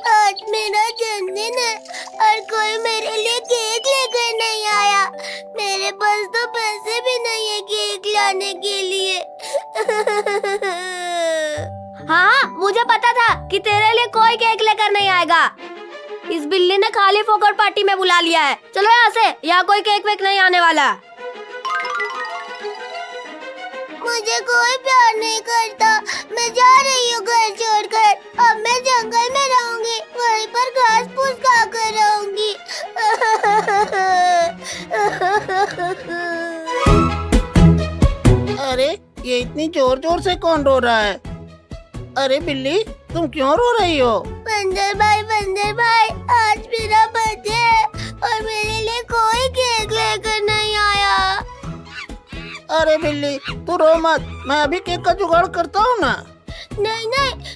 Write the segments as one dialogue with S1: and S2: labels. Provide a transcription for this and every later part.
S1: आज मेरा जन्मदिन है और कोई मेरे लिए केक लेकर नहीं आया। मेरे पास तो पैसे भी नहीं है केक लाने के लिए।
S2: हाँ, मुझे पता था कि तेरे लिए कोई केक लेकर नहीं आएगा। इस बिल्ली ने खाली फोकट पार्टी में बुला लिया है। चलो यहाँ से, यहाँ कोई केक वेक नहीं आने वाला।
S1: मुझे कोई प्यार नहीं करता। मैं जा रही हूँ घर छोड़कर। अब मैं जंगल में रहूंगी, वहीं पर घास फूस खाकर रहूंगी।
S3: अरे ये इतनी जोर जोर से कौन रो रहा है? अरे बिल्ली, तुम क्यों रो रही हो?
S1: बंदर भाई, आज मेरा बर्थडे है और मेरे लिए कोई केक लेकर नहीं आया।
S3: अरे बिल्ली, तू रो मत, मैं अभी केक का जुगाड़ करता हूँ ना।
S1: नहीं,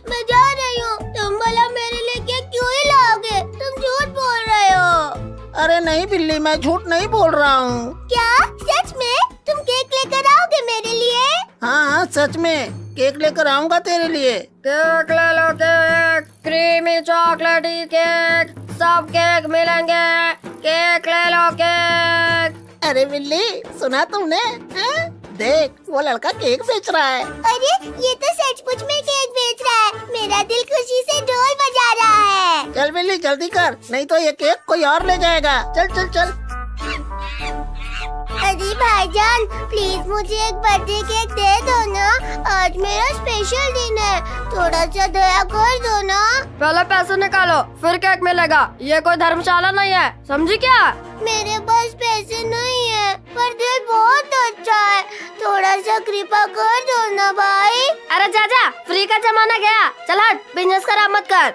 S1: मैं जा रही हूँ। तुम भला मेरे लिए केक क्यों ही लाओगे? तुम झूठ बोल रहे हो।
S3: अरे नहीं बिल्ली, मैं झूठ नहीं बोल रहा हूँ।
S1: क्या सच में तुम केक लेकर आओगे मेरे लिए?
S3: हाँ, सच में केक लेकर आऊंगा तेरे लिए।
S2: केक ले लो, केक, क्रीमी चॉकलेटी केक, सब केक मिलेंगे। केक ले लो, केक।
S3: अरे बिल्ली, सुना तुमने? हाँ? देख, वो लड़का केक बेच रहा है।
S1: अरे ये तो सचमुच में केक बेच रहा है। मेरा दिल खुशी से ढोल बजा रहा है।
S3: चल बिल्ली, जल्दी कर, नहीं तो ये केक कोई और ले जाएगा। चल चल चल।
S1: अरे भाईजान, प्लीज मुझे एक बर्थडे केक दे दो ना। आज मेरा स्पेशल दिन है, थोड़ा सा दया कर दो ना।
S2: पहले पैसे निकालो, फिर केक मिलेगा। ये कोई धर्मशाला नहीं है, समझी क्या?
S1: मेरे पास पैसे नहीं है, पर दिल बहुत अच्छा है। थोड़ा सा कृपा कर दो ना भाई।
S2: अरे जा, फ्री का जमाना गया। चल हट, बिजनेस खराब मत कर।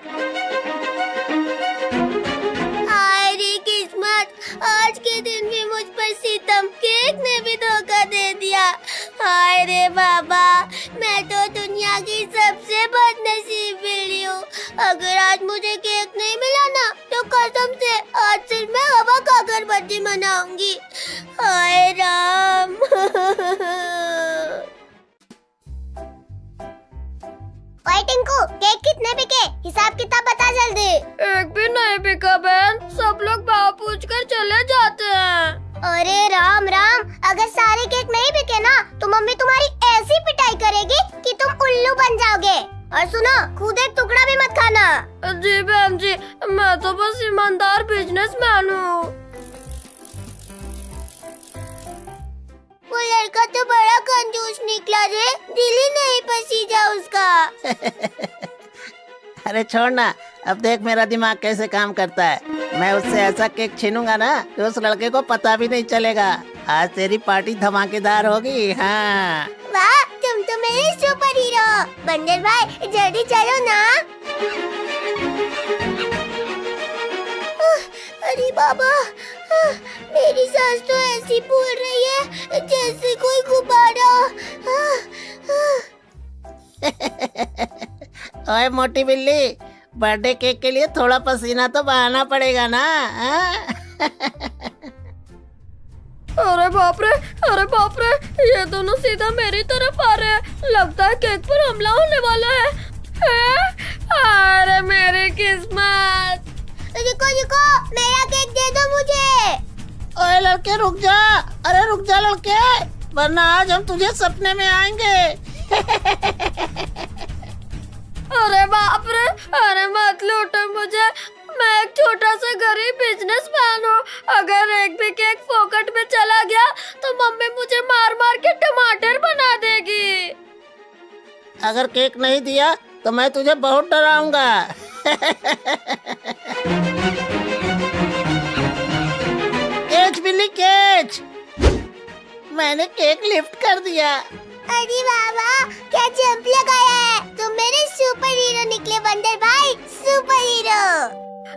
S1: हाय रे किस्मत, आज के दिन भी मुझ पर सितम। केक ने भी धोखा दे दिया। हाय रे बाबा, मैं तो दुनिया की सबसे बदनसीब बिल्ली हूँ। अगर आज मुझे केक नहीं मिला ना, तो कसम से आज सिर्फ मैं हवा खाकर बर्थडे मनाऊंगी। हाय राम। ओए टिंकू, केक कितने बिके? हिसाब किताब बता जल्दी।
S2: एक भी नहीं बिका बहन, सब लोग भाव पूछ कर चले जाते हैं।
S1: अरे राम, अगर सारे केक नहीं बिके ना, तो मम्मी तुम्हारी ऐसी पिटाई करेगी कि तुम उल्लू बन जाओगे। और सुनो, खुद एक टुकड़ा भी मत खाना।
S2: जी बहन जी, मैं तो बस ईमानदार बिजनेसमैन हूँ।
S1: वो लड़का तो बड़ा कंजूस निकला रे, दिल ही नहीं पसीजा उसका।
S3: अरे छोड़ ना, अब देख मेरा दिमाग कैसे काम करता है। मैं उससे ऐसा केक छीनूंगा ना कि उस लड़के को पता भी नहीं चलेगा। आज तेरी पार्टी धमाकेदार होगी। हाँ,
S1: वाह, तुम तो मेरे सुपर हीरो। बंदर भाई, जल्दी चलो ना। अरे बाबा, मेरी सांस तो ऐसी फूल रही है जैसे कोई गुब्बारा।
S3: ओए मोटी बिल्ली, बर्थडे केक के लिए थोड़ा पसीना तो बहाना पड़ेगा ना।
S2: अरे बाप रे, ये दोनों सीधा मेरी तरफ आ रहे हैं। लगता है केक पर हमला होने वाला है। अरे मेरी किस्मत।
S1: रुको, मेरा केक दे दो मुझे।
S3: ओए लड़के रुक जा। अरे रुक जा लड़के, वरना आज हम तुझे सपने में आएंगे।
S2: अरे बाप रे, अरे मत लूटो मुझे। मैं एक छोटा सा गरीब बिजनेसमैन हूँ। अगर एक भी केक फोकट में चला गया तो मम्मी मुझे मार मार के टमाटर बना देगी।
S3: अगर केक नहीं दिया तो मैं तुझे बहुत डराऊंगा। कैच बिल्ली कैच, मैंने केक लिफ्ट कर दिया।
S1: अरे बाबा, क्या जंप लगाया है। तुम मेरे सुपर हीरो निकले बंदर भाई, सुपर हीरो।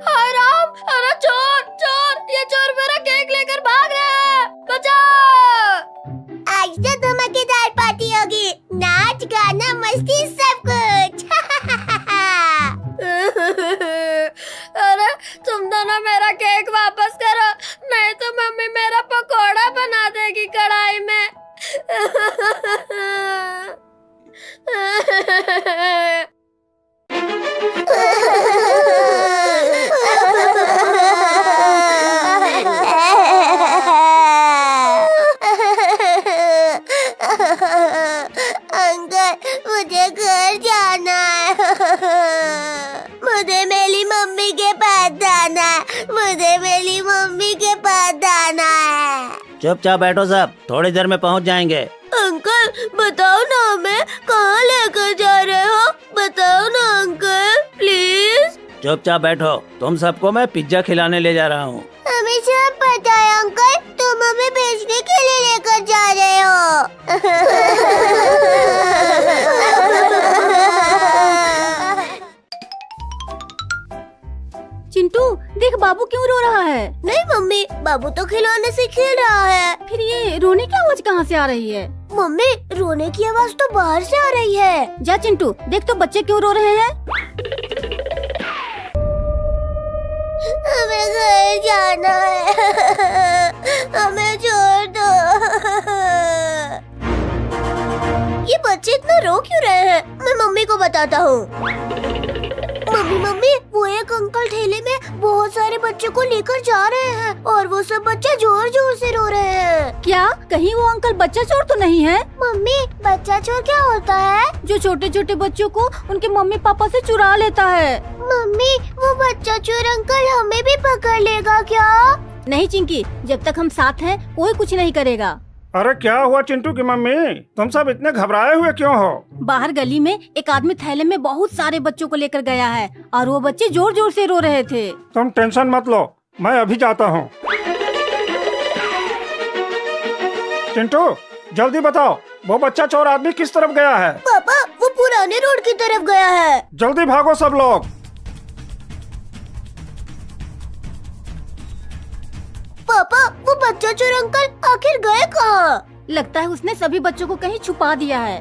S2: हाय राम, अरे चोर, ये चोर मेरा केक लेकर भाग रहा है। बचाओ।
S1: आज तो धमाकेदार पार्टी होगी, नाच गाना मस्ती सब कुछ।
S2: अरे तुम दोनों मेरा केक वापस करो, नहीं तो मम्मी मेरा पकोड़ा बना देगी कढ़ाई में।
S1: मुझे मेरी मम्मी के पास जाना है।
S3: चुपचाप बैठो सब, थोड़ी देर में पहुंच जाएंगे।
S1: अंकल बताओ ना, हमें कहाँ लेकर जा रहे हो? बताओ ना अंकल प्लीज।
S3: चुपचाप बैठो, तुम सबको मैं पिज्जा खिलाने ले जा रहा हूँ।
S1: हमें सब पता है अंकल, तुम हमें बेचने के लिए लेकर जा रहे हो।
S2: चिंटू देख, बाबू क्यों रो रहा है?
S1: नहीं मम्मी, बाबू तो खिलौने से खेल रहा है।
S2: फिर ये रोने की आवाज कहाँ से आ रही है?
S1: मम्मी रोने की आवाज तो बाहर से आ रही है।
S2: जा चिंटू देख तो बच्चे क्यों रो रहे हैं।
S1: हमें घर जाना है, हमें छोड़ दो। ये बच्चे इतना रो क्यों रहे हैं? मैं मम्मी को बताता हूँ। मम्मी वो एक अंकल ठेले में बहुत सारे बच्चों को लेकर जा रहे हैं और वो सब बच्चे जोर जोर से रो रहे हैं।
S2: क्या कहीं वो अंकल बच्चा चोर तो नहीं है?
S1: मम्मी बच्चा चोर क्या होता है?
S2: जो छोटे छोटे बच्चों को उनके मम्मी पापा से चुरा लेता है।
S1: मम्मी वो बच्चा चोर अंकल हमें भी पकड़ लेगा क्या?
S2: नहीं चिंकी, जब तक हम साथ हैं कोई कुछ नहीं करेगा।
S4: अरे क्या हुआ चिंटू की मम्मी, तुम सब इतने घबराए हुए क्यों हो?
S2: बाहर गली में एक आदमी थैले में बहुत सारे बच्चों को लेकर गया है और वो बच्चे जोर जोर से रो रहे थे।
S4: तुम टेंशन मत लो, मैं अभी जाता हूँ। चिंटू जल्दी बताओ, वो बच्चा चोर आदमी किस तरफ गया है?
S1: पापा वो पुराने रोड की तरफ गया है।
S4: जल्दी भागो सब लोग।
S1: पापा वो बच्चा चोर अंकल आखिर गए कहाँ?
S2: लगता है उसने सभी बच्चों को कहीं छुपा दिया है।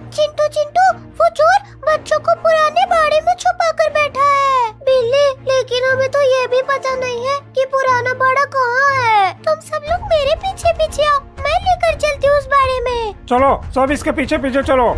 S1: चिंटू चिंटू वो चोर बच्चों को पुराने बाड़े में छुपा कर बैठा है। बिल्ली लेकिन हमें तो ये भी पता नहीं है कि पुराना बाड़ा कहाँ है। तुम सब लोग मेरे पीछे पीछे आओ, मैं लेकर चलती हूँ उस बाड़े में।
S4: चलो सब इसके पीछे पीछे चलो।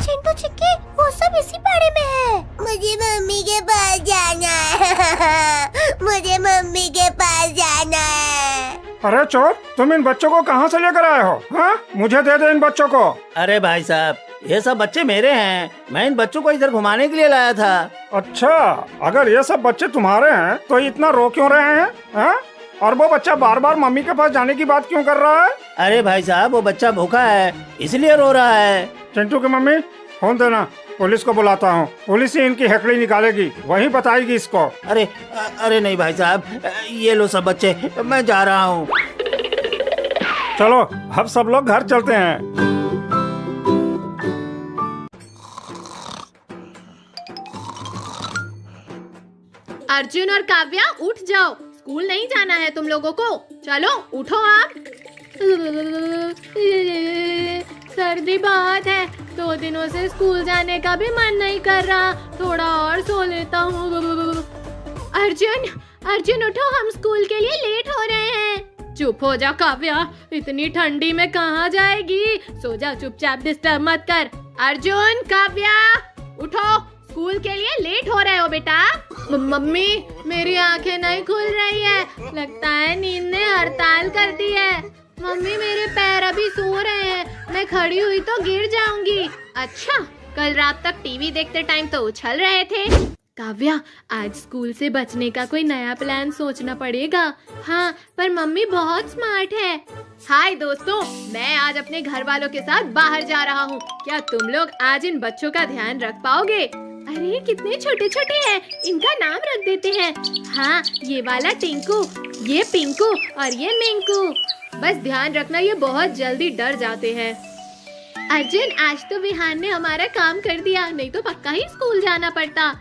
S1: चिंटू चिक्की वो सब इसी बाड़े में है। मुझे मम्मी के पास जाना है। मुझे मम्मी के पास जाना है।
S4: अरे चोर, तुम इन बच्चों को कहाँ से लेकर आए हो? हाँ मुझे दे दे इन बच्चों को।
S3: अरे भाई साहब, ये सब बच्चे मेरे हैं, मैं इन बच्चों को इधर घुमाने के लिए लाया था।
S4: अच्छा, अगर ये सब बच्चे तुम्हारे हैं तो इतना रो क्यों रहे हैं? हाँ? और वो बच्चा बार बार मम्मी के पास जाने की बात क्यों कर रहा है?
S3: अरे भाई साहब, वो बच्चा भूखा है इसलिए रो रहा है।
S4: चिंटू की मम्मी फोन देना, पुलिस को बुलाता हूँ। पुलिस ही इनकी हेकड़ी निकालेगी, वही बताएगी इसको।
S3: अरे नहीं भाई साहब, ये लो सब बच्चे, मैं जा रहा हूँ।
S4: चलो अब सब लोग घर चलते हैं।
S5: अर्जुन और काव्या उठ जाओ, स्कूल नहीं जाना है तुम लोगों को। चलो उठो आप। सर्दी बहुत है, 2 दिनों से स्कूल जाने का भी मन नहीं कर रहा, थोड़ा और सो लेता हूँ। अर्जुन उठो, हम स्कूल के लिए लेट हो रहे हैं। चुप हो जा काव्या, इतनी ठंडी में कहाँ जाएगी? सो जा चुपचाप, डिस्टर्ब मत कर। अर्जुन काव्या उठो, स्कूल के लिए लेट हो रहे हो बेटा। मम्मी मेरी आंखें नहीं खुल रही है, लगता है नींद ने हड़ताल कर दी है। मम्मी मेरे पैर अभी सो रहे हैं, मैं खड़ी हुई तो गिर जाऊंगी। अच्छा, कल रात तक टीवी देखते टाइम तो उछल रहे थे। काव्या, आज स्कूल से बचने का कोई नया प्लान सोचना पड़ेगा। हाँ, पर मम्मी बहुत स्मार्ट है। हाय दोस्तों, मैं आज अपने घर वालों के साथ बाहर जा रहा हूँ। क्या तुम लोग आज इन बच्चों का ध्यान रख पाओगे? अरे कितने छोटे छोटे हैं, इनका नाम रख देते हैं। हाँ, ये वाला टिंकू, ये पिंकू और ये मिंकू। बस ध्यान रखना, ये बहुत जल्दी डर जाते हैं। अर्जुन, आज तो विहान ने हमारा काम कर दिया, नहीं तो पक्का ही स्कूल जाना पड़ता।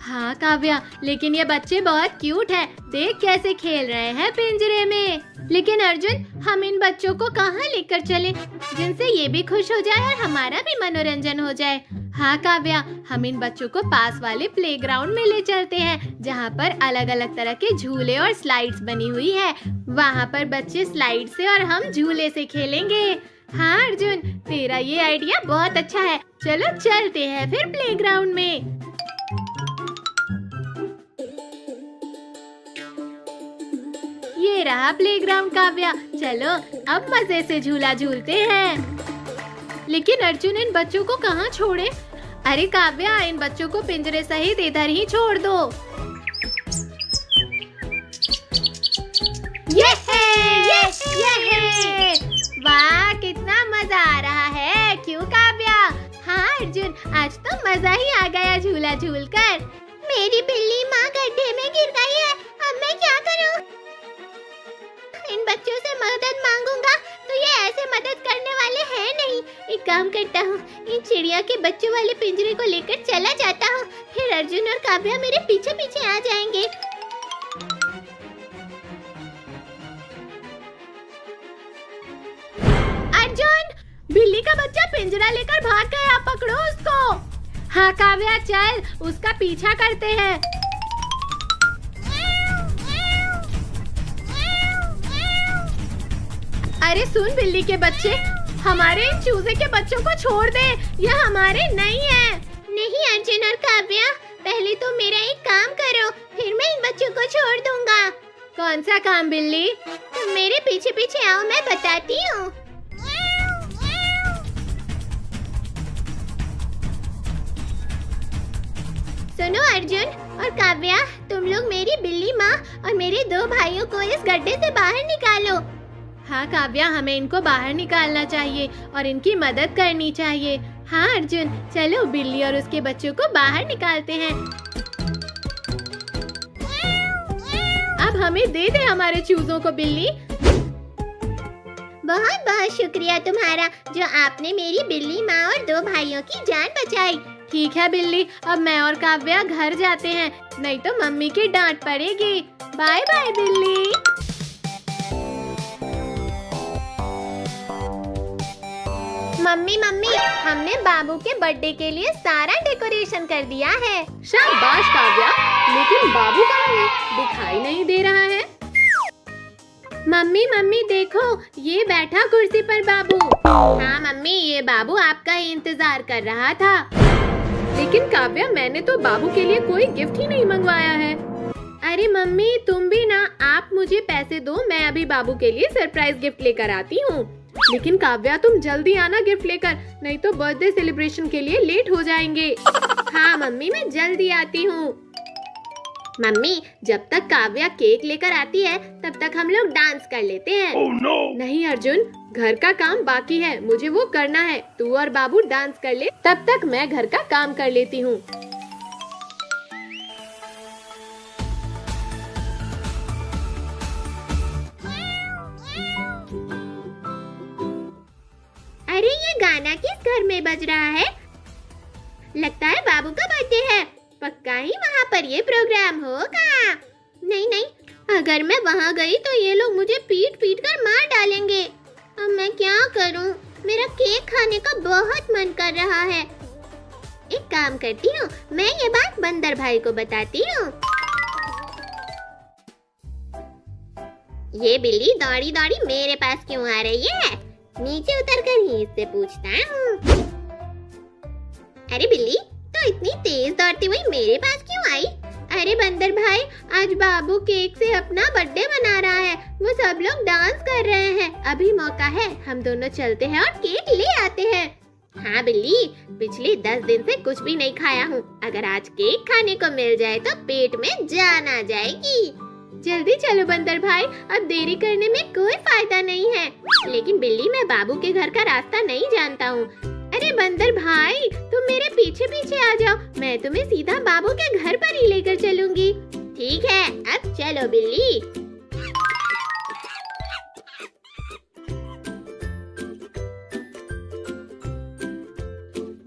S5: हाँ काव्या, लेकिन ये बच्चे बहुत क्यूट हैं, देख कैसे खेल रहे हैं पिंजरे में। लेकिन अर्जुन, हम इन बच्चों को कहाँ लेकर चलें, जिनसे ये भी खुश हो जाए और हमारा भी मनोरंजन हो जाए। हाँ काव्या, हम इन बच्चों को पास वाले प्लेग्राउंड में ले चलते हैं, जहाँ पर अलग अलग तरह के झूले और स्लाइड्स बनी हुई है। वहाँ पर बच्चे स्लाइड से और हम झूले से खेलेंगे। हाँ अर्जुन, तेरा ये आइडिया बहुत अच्छा है। चलो चलते हैं फिर प्लेग्राउंड में। ये रहा प्लेग्राउंड काव्या, चलो अब मजे से झूला झूलते हैं। लेकिन अर्जुन, इन बच्चों को कहाँ छोड़े? अरे काव्या, इन बच्चों को पिंजरे सहित इधर ही छोड़ दो। ये वाह, कितना मजा आ रहा है, क्यों काव्या? हाँ अर्जुन, आज तो मजा ही आ गया झूला झूल कर।
S1: मेरी बिल्ली माँ गड्ढे में गिर गई है, अब मैं क्या करूँ? इन बच्चों से मदद मांगूंगा तो ये ऐसे मदद करने वाले हैं नहीं। एक काम करता हूँ, इन चिड़िया के बच्चों वाले पिंजरे को लेकर चला जाता हूँ, फिर अर्जुन और काव्या मेरे पीछे पीछे आ जाएंगे।
S5: अर्जुन, बिल्ली का बच्चा पिंजरा लेकर भाग गया, पकड़ो उसको। हाँ काव्या, चल उसका पीछा करते हैं। अरे सुन बिल्ली के बच्चे, हमारे इन चूजे के बच्चों को छोड़ दे, यह हमारे नहीं है।
S1: नहीं अर्जुन और काव्या, पहले तो मेरा एक काम करो, फिर मैं इन बच्चों को छोड़ दूंगा।
S5: कौन सा काम बिल्ली?
S1: तुम मेरे पीछे पीछे आओ, मैं बताती हूँ। सुनो अर्जुन और काव्या, तुम लोग मेरी बिल्ली माँ और मेरे 2 भाइयों को इस गड्ढे से बाहर निकालो।
S5: हाँ काव्या, हमें इनको बाहर निकालना चाहिए और इनकी मदद करनी चाहिए। हाँ अर्जुन, चलो बिल्ली और उसके बच्चों को बाहर निकालते हैं। अब हमें दे दे हमारे चूजों को बिल्ली।
S1: बहुत बहुत शुक्रिया तुम्हारा, जो आपने मेरी बिल्ली माँ और 2 भाइयों की जान बचाई।
S5: ठीक है बिल्ली, अब मैं और काव्या घर जाते हैं, नहीं तो मम्मी की डांट पड़ेगी। बाय बाय बिल्ली।
S1: मम्मी मम्मी, हमने बाबू के बर्थडे के लिए सारा डेकोरेशन कर दिया है।
S5: शाबाश काव्या, लेकिन बाबू कहाँ है? दिखाई नहीं दे रहा है। मम्मी मम्मी देखो, ये बैठा कुर्सी पर बाबू। हाँ मम्मी, ये बाबू आपका ही इंतजार कर रहा था। लेकिन काव्या, मैंने तो बाबू के लिए कोई गिफ्ट ही नहीं मंगवाया है। अरे मम्मी तुम भी ना, आप मुझे पैसे दो, मैं अभी बाबू के लिए सरप्राइज गिफ्ट लेकर आती हूँ। लेकिन काव्या तुम जल्दी आना गिफ्ट लेकर, नहीं तो बर्थडे सेलिब्रेशन के लिए लेट हो जाएंगे। हाँ मम्मी, मैं जल्दी आती हूँ। मम्मी, जब तक काव्या केक लेकर आती है तब तक हम लोग डांस कर लेते हैं।
S4: Oh, no!
S5: नहीं अर्जुन, घर का काम बाकी है, मुझे वो करना है। तू और बाबू डांस कर ले, तब तक मैं घर का काम कर लेती हूँ।
S1: अरे ये गाना किस घर में बज रहा है? लगता है बाबू का बर्थडे है, पक्का ही वहाँ पर ये प्रोग्राम होगा। नहीं नहीं, अगर मैं वहाँ गई तो ये लोग मुझे पीट पीट कर मार डालेंगे। अब मैं क्या करूँ? मेरा केक खाने का बहुत मन कर रहा है। एक काम करती हूँ, मैं ये बात बंदर भाई को बताती हूँ। ये बिल्ली दौड़ी दौड़ी मेरे पास क्यों आ रही है? नीचे उतरकर ही इससे पूछता हूँ। अरे बिल्ली, तो इतनी तेज दौड़ती हुई मेरे पास क्यों आई? अरे बंदर भाई, आज बाबू केक से अपना बर्थडे मना रहा है, वो सब लोग डांस कर रहे हैं। अभी मौका है, हम दोनों चलते हैं और केक ले आते हैं। हाँ बिल्ली, पिछले 10 दिन से कुछ भी नहीं खाया हूँ, अगर आज केक खाने को मिल जाए तो पेट में जान आ जाएगी। जल्दी चलो बंदर भाई, अब देरी करने में कोई फायदा नहीं है। लेकिन बिल्ली, मैं बाबू के घर का रास्ता नहीं जानता हूँ। अरे बंदर भाई, तुम मेरे पीछे पीछे आ जाओ, मैं तुम्हें सीधा बाबू के घर पर ही लेकर चलूंगी। ठीक है, अब चलो बिल्ली।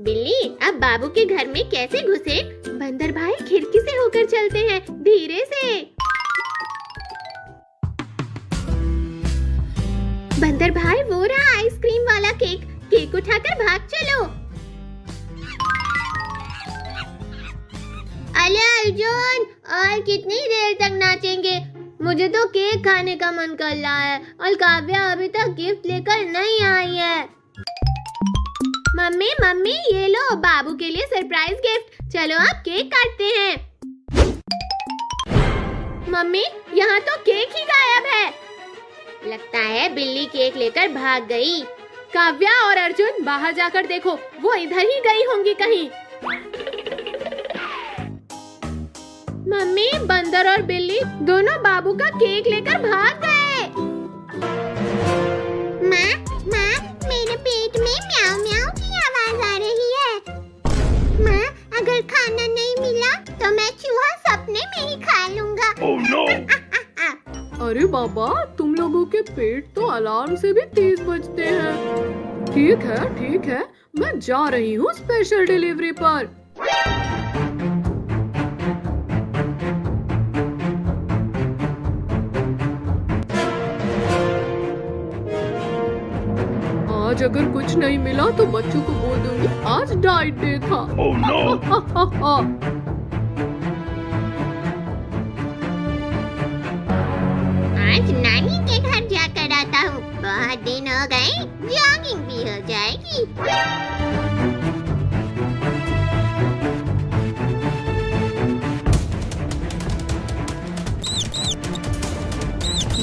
S1: बिल्ली, अब बाबू के घर में कैसे घुसे? बंदर भाई, खिड़की से होकर चलते हैं, धीरे से। बंदर भाई, वो रहा आइसक्रीम वाला केक, केक उठाकर भाग चलो। अरे अर्जुन, और कितनी देर तक नाचेंगे? मुझे तो केक खाने का मन कर रहा है और काव्या अभी तक गिफ्ट लेकर नहीं आई है। मम्मी मम्मी, ये लो बाबू के लिए सरप्राइज गिफ्ट, चलो अब केक काटते हैं। मम्मी, यहाँ तो केक ही गायब है। लगता है बिल्ली केक लेकर भाग गई। काव्या और अर्जुन, बाहर जाकर देखो, वो इधर ही गई होंगी कहीं।
S5: मम्मी, बंदर और बिल्ली दोनों बाबू का केक लेकर भाग गए।
S1: माँ, मेरे पेट में म्याऊ म्याऊ की आवाज आ रही है। माँ, अगर खाना नहीं मिला तो मैं चूहा सपने में ही खा लूंगा।
S5: अरे बाबा, तुम लोगों के पेट तो अलार्म से भी तेज बजते हैं। ठीक है, मैं जा रही हूँ स्पेशल डिलीवरी पर। आज अगर कुछ नहीं मिला तो बच्चों को बोल दूंगी आज डाइट डे था।
S1: आज नानी के घर जाकर आता हूँ। बहुत दिन हो गए, जॉगिंग भी हो जाएगी।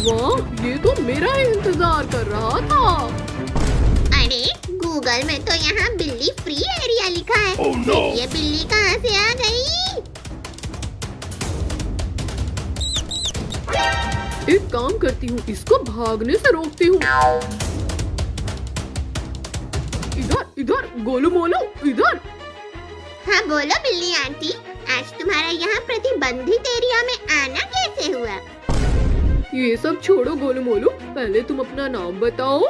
S5: वाह, ये तो मेरा ही इंतजार कर रहा था।
S1: अरे गूगल में तो यहाँ बिल्ली फ्री एरिया लिखा है। ये बिल्ली कहाँ से आ गई?
S5: एक काम करती हूँ, इसको भागने से रोकती हूँ। इधर गोलू मोलू, इधर।
S1: हाँ बोलो बिल्ली आंटी, आज तुम्हारा यहाँ प्रतिबंधित एरिया में आना कैसे हुआ?
S5: ये सब छोड़ो गोलू मोलू, पहले तुम अपना नाम बताओ।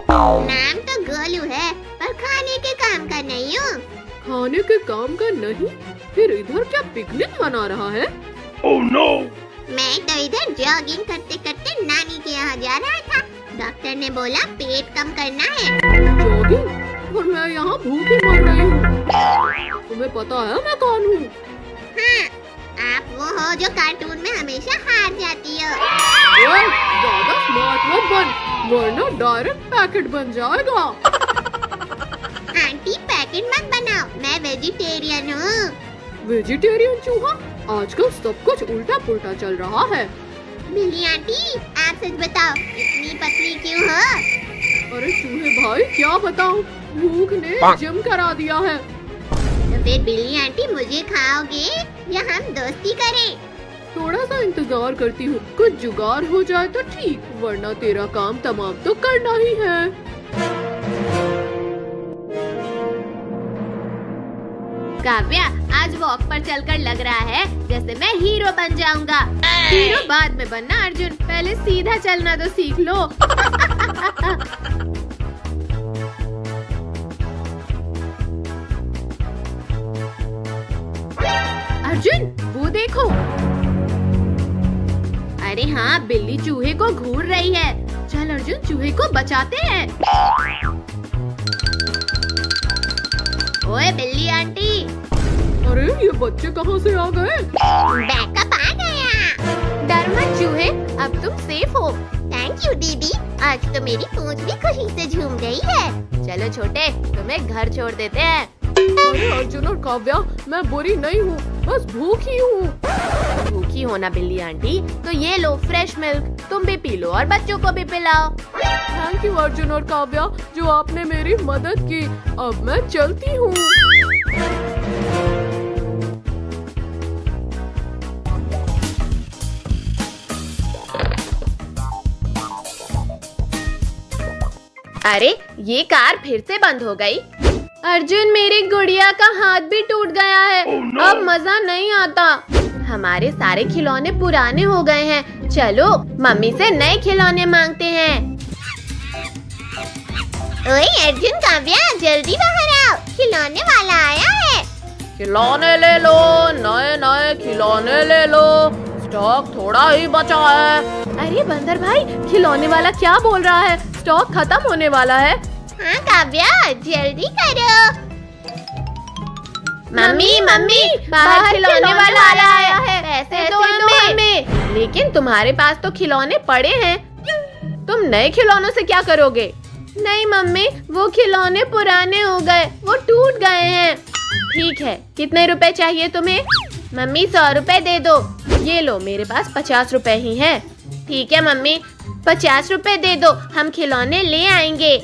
S1: नाम तो गोलू है, पर खाने के काम का नहीं हूँ।
S5: खाने के काम का नहीं? फिर इधर क्या पिकनिक मना रहा है?
S1: मैं तो इधर जॉगिंग करते करते नानी के यहाँ जा रहा था। डॉक्टर ने बोला पेट कम करना है।
S5: जॉगिंग? और मैं यहाँ भूखी मर रही हूँ। तुम्हें पता है मैं कौन हूँ?
S1: हाँ, आप वो हो जो कार्टून में हमेशा हार जाती हो।
S5: ओए, ज़्यादा स्मार्ट मत बन, वरना डायरेक्ट पैकेट बन जाएगा।
S1: आंटी पैकेट मत बनाओ, मैं वेजिटेरियन हूँ।
S5: वेजिटेरियन चूहा? आजकल सब कुछ उल्टा पुल्टा चल रहा है।
S1: बिल्ली आंटी, आप सच बताओ, इतनी पतली क्यों हो?
S5: अरे चूहे भाई, क्या बताऊं, भूख ने जिम करा दिया है।
S1: तो फिर बिल्ली आंटी मुझे खाओगे या हम दोस्ती करें?
S5: थोड़ा सा इंतजार करती हूँ, कुछ जुगाड़ हो जाए तो ठीक, वरना तेरा काम तमाम तो करना ही है। काव्या, आज वॉक पर चलकर लग रहा है जैसे मैं हीरो बन जाऊंगा। हीरो बाद में बनना अर्जुन, पहले सीधा चलना तो सीख लो। अर्जुन, वो देखो। अरे हाँ, बिल्ली चूहे को घूर रही है। चल अर्जुन, चूहे को बचाते हैं।
S1: ओए बिल्ली आंटी।
S5: अरे ये बच्चे कहाँ से आ गए?
S1: बैकअप आ गया।
S5: डर मत चूहे, अब तुम सेफ हो।
S1: थैंक यू दीदी, आज तो मेरी पूंछ भी खुशी से झूम गई है।
S5: चलो छोटे, तुम्हें घर छोड़ देते हैं। अरे अर्जुन और काव्या, मैं बुरी नहीं हूँ, बस भूखी हूँ। भूखी हो ना बिल्ली आंटी, तो ये लो फ्रेश मिल्क, तुम भी पी लो और बच्चों को भी पिलाओ। थैंक यू अर्जुन और काव्या, जो आपने मेरी मदद की। अब मैं चलती हूँ। अरे ये कार फिर से बंद हो गई। अर्जुन, मेरी गुड़िया का हाथ भी टूट गया है। अब मजा नहीं आता। हमारे सारे खिलौने पुराने हो गए हैं। चलो मम्मी से नए खिलौने मांगते हैं।
S1: ओए अर्जुन, काव्या, जल्दी बाहर आओ, खिलौने वाला आया है।
S5: खिलौने ले लो, नए नए खिलौने ले लो, स्टॉक थोड़ा ही बचा है। अरे बंदर भाई, खिलौने वाला क्या बोल रहा है? स्टॉक खत्म होने वाला है।
S1: हाँ काव्या, जल्दी करो।
S5: मम्मी मम्मी, बाहर खिलौने वाला आया है, पैसे दो हमें। लेकिन तुम्हारे पास तो खिलौने पड़े हैं, तुम नए खिलौनों से क्या करोगे? नहीं मम्मी, वो खिलौने पुराने हो गए, वो टूट गए हैं। ठीक है, कितने रुपए चाहिए तुम्हें? मम्मी 100 रुपए दे दो। ये लो, मेरे पास 50 रुपए ही हैं। ठीक है मम्मी, 50 रुपए दे दो, हम खिलौने ले आएंगे।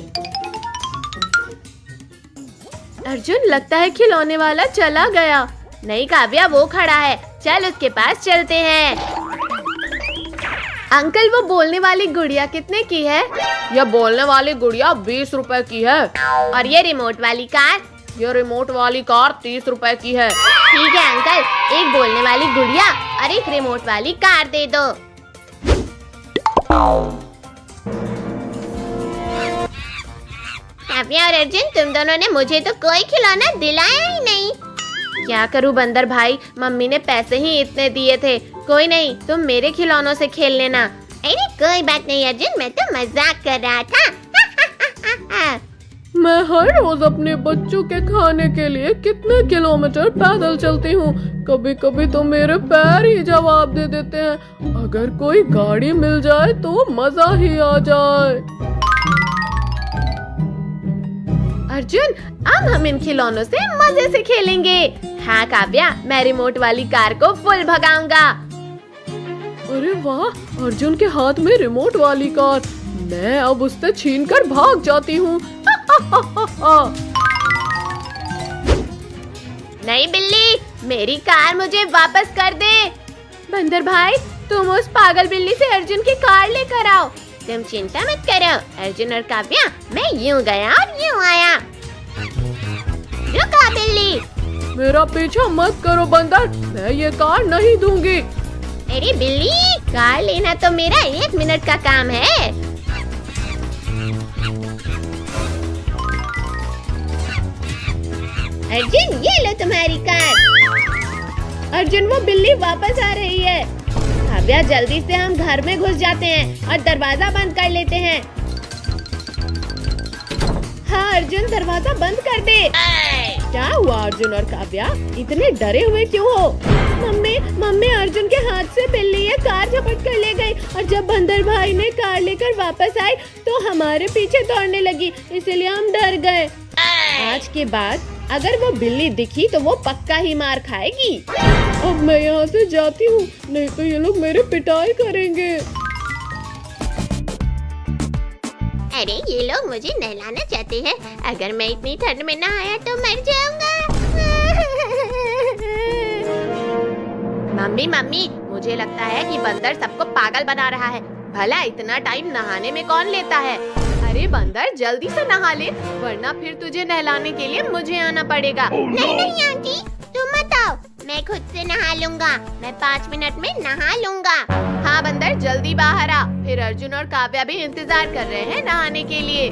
S5: अर्जुन, लगता है खिलौने वाला चला गया। नहीं काव्या, वो खड़ा है, चल उसके पास चलते हैं। अंकल, वो बोलने वाली गुड़िया कितने की है? यह बोलने वाली गुड़िया 20 रुपए की है। और ये रिमोट वाली कार? ये रिमोट वाली कार 30 रुपए की है। ठीक है अंकल, एक बोलने वाली गुड़िया और एक रिमोट वाली कार दे दो। काव्या और अर्जुन, तुम दोनों ने मुझे तो कोई खिलौना दिलाया ही नहीं। क्या करूं बंदर भाई, मम्मी ने पैसे ही इतने दिए थे। कोई नहीं, तुम मेरे खिलौनों से खेल लेना। अरे कोई बात नहीं अर्जुन, मैं तो मजाक कर रहा था। मैं हर रोज अपने बच्चों के खाने के लिए कितने किलोमीटर पैदल चलती हूँ। कभी कभी तो मेरे पैर ही जवाब दे देते हैं। अगर कोई गाड़ी मिल जाए तो मजा ही आ जाए। अर्जुन, अब हम इन खिलौनों से मजे से खेलेंगे। हाँ काव्या, मैं रिमोट वाली कार को फुल भगाऊंगा। अरे वाह, अर्जुन के हाथ में रिमोट वाली कार। मैं अब उससे छीनकर भाग जाती हूँ। नहीं बिल्ली, मेरी कार मुझे वापस कर दे। बंदर भाई, तुम उस पागल बिल्ली से अर्जुन की कार लेकर आओ। तुम चिंता मत करो अर्जुन और काव्या, मैं यूं गया और यूं आया। रुको बिल्ली। मेरा पीछा मत करो बंदर, मैं ये कार नहीं दूंगी। अरे बिल्ली, कार लेना तो मेरा 1 मिनट का काम है। अर्जुन, ये लो तुम्हारी कार। अर्जुन, वो बिल्ली वापस आ रही है। काव्या, जल्दी से हम घर में घुस जाते हैं और दरवाजा बंद कर लेते हैं। हाँ अर्जुन, दरवाजा बंद कर दे। क्या हुआ अर्जुन और काव्या, इतने डरे हुए क्यों हो? मम्मी, अर्जुन के हाथ से बिल्ली ये कार झपट कर ले गई और जब बंदर भाई ने कार लेकर वापस आई तो हमारे पीछे दौड़ने लगी, इसलिए हम डर गए। आज के बाद अगर वो बिल्ली दिखी तो वो पक्का ही मार खाएगी। अब मैं यहाँ से जाती हूँ, नहीं तो ये लोग मेरे पिटाई करेंगे। अरे ये लोग मुझे नहलाना चाहते हैं। अगर मैं इतनी ठंड में नहाया तो मर जाऊंगा। मम्मी, मुझे लगता है कि बंदर सबको पागल बना रहा है। भला इतना टाइम नहाने में कौन लेता है? अरे बंदर, जल्दी से नहा ले, वरना फिर तुझे नहलाने के लिए मुझे आना पड़ेगा। नहीं आंटी, तुम मत आओ, मैं खुद से नहा लूंगा। मैं 5 मिनट में नहा लूंगा। हाँ बंदर, जल्दी बाहर आ, फिर अर्जुन और काव्या भी इंतजार कर रहे हैं नहाने के लिए।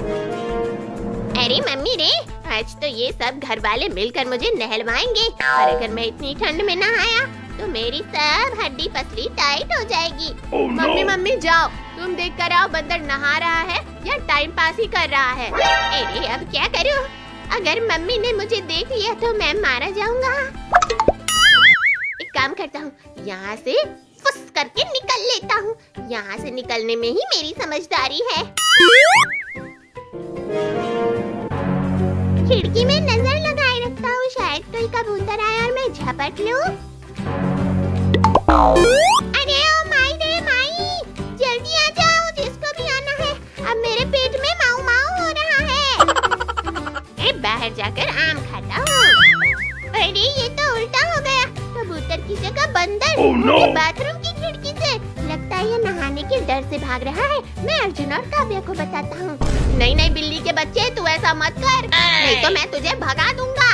S5: अरे मम्मी रे, आज तो ये सब घर वाले मिलकर मुझे नहलवाएंगे और अगर मैं इतनी ठंड में नहाया तो मेरी सब हड्डी पसली टाइट हो जाएगी। मम्मी जाओ, तुम देख कर आओ बंदर नहा रहा है या टाइम पास ही कर रहा है। अरे अब क्या करूं? अगर मम्मी ने मुझे देख लिया तो मैं मारा जाऊंगा। एक काम करता हूँ, यहाँ से फुस करके निकल लेता हूँ। यहाँ से निकलने में ही मेरी समझदारी है। खिड़की में नजर लगाए रखता हूँ, शायद कोई कबूतर आया और मैं झपट लूं। अरे ओ माई, जल्दी आ जाओ, जिसको भी आना है। अब मेरे पेट में माऊ माऊ हो रहा है। बाहर जाकर आम खाता हूँ। अरे ये तो उल्टा हो गया, कबूतर की जगह बंदर। बाथरूम की खिड़की से। लगता है ये नहाने के डर से भाग रहा है। मैं अर्जुन और काव्या को बताता हूँ। नहीं बिल्ली के बच्चे, तू ऐसा मत कर, नहीं तो मैं तुझे भगा दूंगा।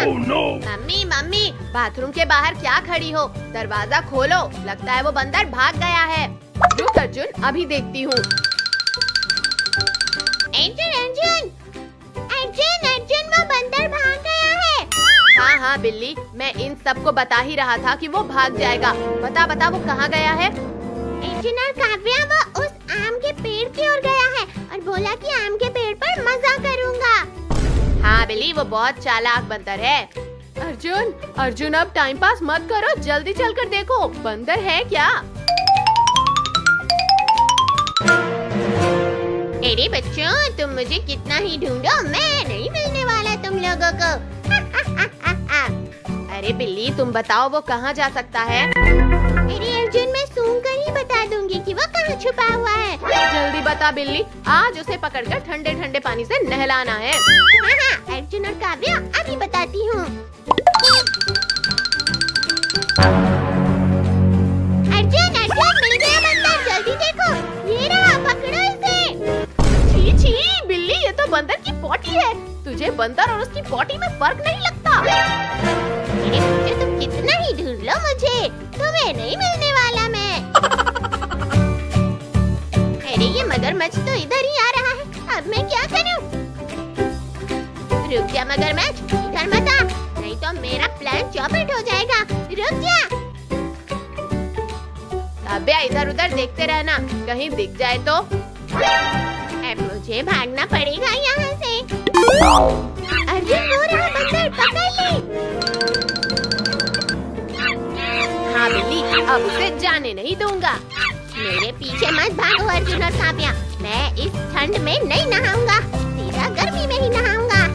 S5: मम्मी, बाथरूम के बाहर क्या खड़ी हो? दरवाजा खोलो, लगता है वो बंदर भाग गया है। रुक अर्जुन, अभी देखती हूँ। अर्जुन, वो बंदर भाग गया है। हाँ बिल्ली, मैं इन सबको बता ही रहा था कि वो भाग जाएगा। बता वो कहाँ गया है? अर्जुन और काव्या, वो उस आम के पेड़ की ओर गया है और बोला कि आम के पेड़ पर मजा करूंगा। हाँ बिल्ली, वो बहुत चालाक बंदर है। अर्जुन अब टाइम पास मत करो, जल्दी चलकर देखो बंदर है क्या। अरे बच्चों, तुम मुझे कितना ही ढूंढो, मैं नहीं मिलने वाला तुम लोगों को। अरे बिल्ली, तुम बताओ वो कहाँ जा सकता है? अरे अर्जुन, मैं सूंघ कर ही बता दूंगी कि वो कहाँ
S1: छुपा हुआ है?
S5: जल्दी बता बिल्ली, आज उसे पकड़कर ठंडे ठंडे पानी से नहलाना है।
S1: हाँ, अर्जुन और काव्या अभी बताती हूँ। अर्जुन मिल गया बंदर, जल्दी देखो, ये रहा, पकड़ो इसे।
S5: छी छी बिल्ली, ये तो बंदर की पोटी है। तुझे बंदर और उसकी पोटी में फर्क नहीं लगता?
S1: मेरे बच्चे, तुम कितना ही ढूंढ लो, मुझे तुम्हें नहीं मिलने वाला मैं। अरे ये मगरमच्छ तो इधर ही आ रहा है, अब मैं क्या करूं? रुक जा मगरमच्छ, इधर मत आ, नहीं तो मेरा प्लान चौपट हो जाएगा। रुक जा।
S5: काव्या इधर उधर देखते रहना, कहीं दिख जाए तो।
S1: अब मुझे भागना पड़ेगा यहाँ से। अर्जुन, वो रहा बंदर, पकड़ ले।
S5: हाँ बिल्ली, अब उसे जाने नहीं दूंगा।
S1: मेरे पीछे मत भागो अर्जुन और काव्या, मैं इस ठंड में नहीं नहाऊंगा, सीधा गर्मी में ही नहाऊंगा।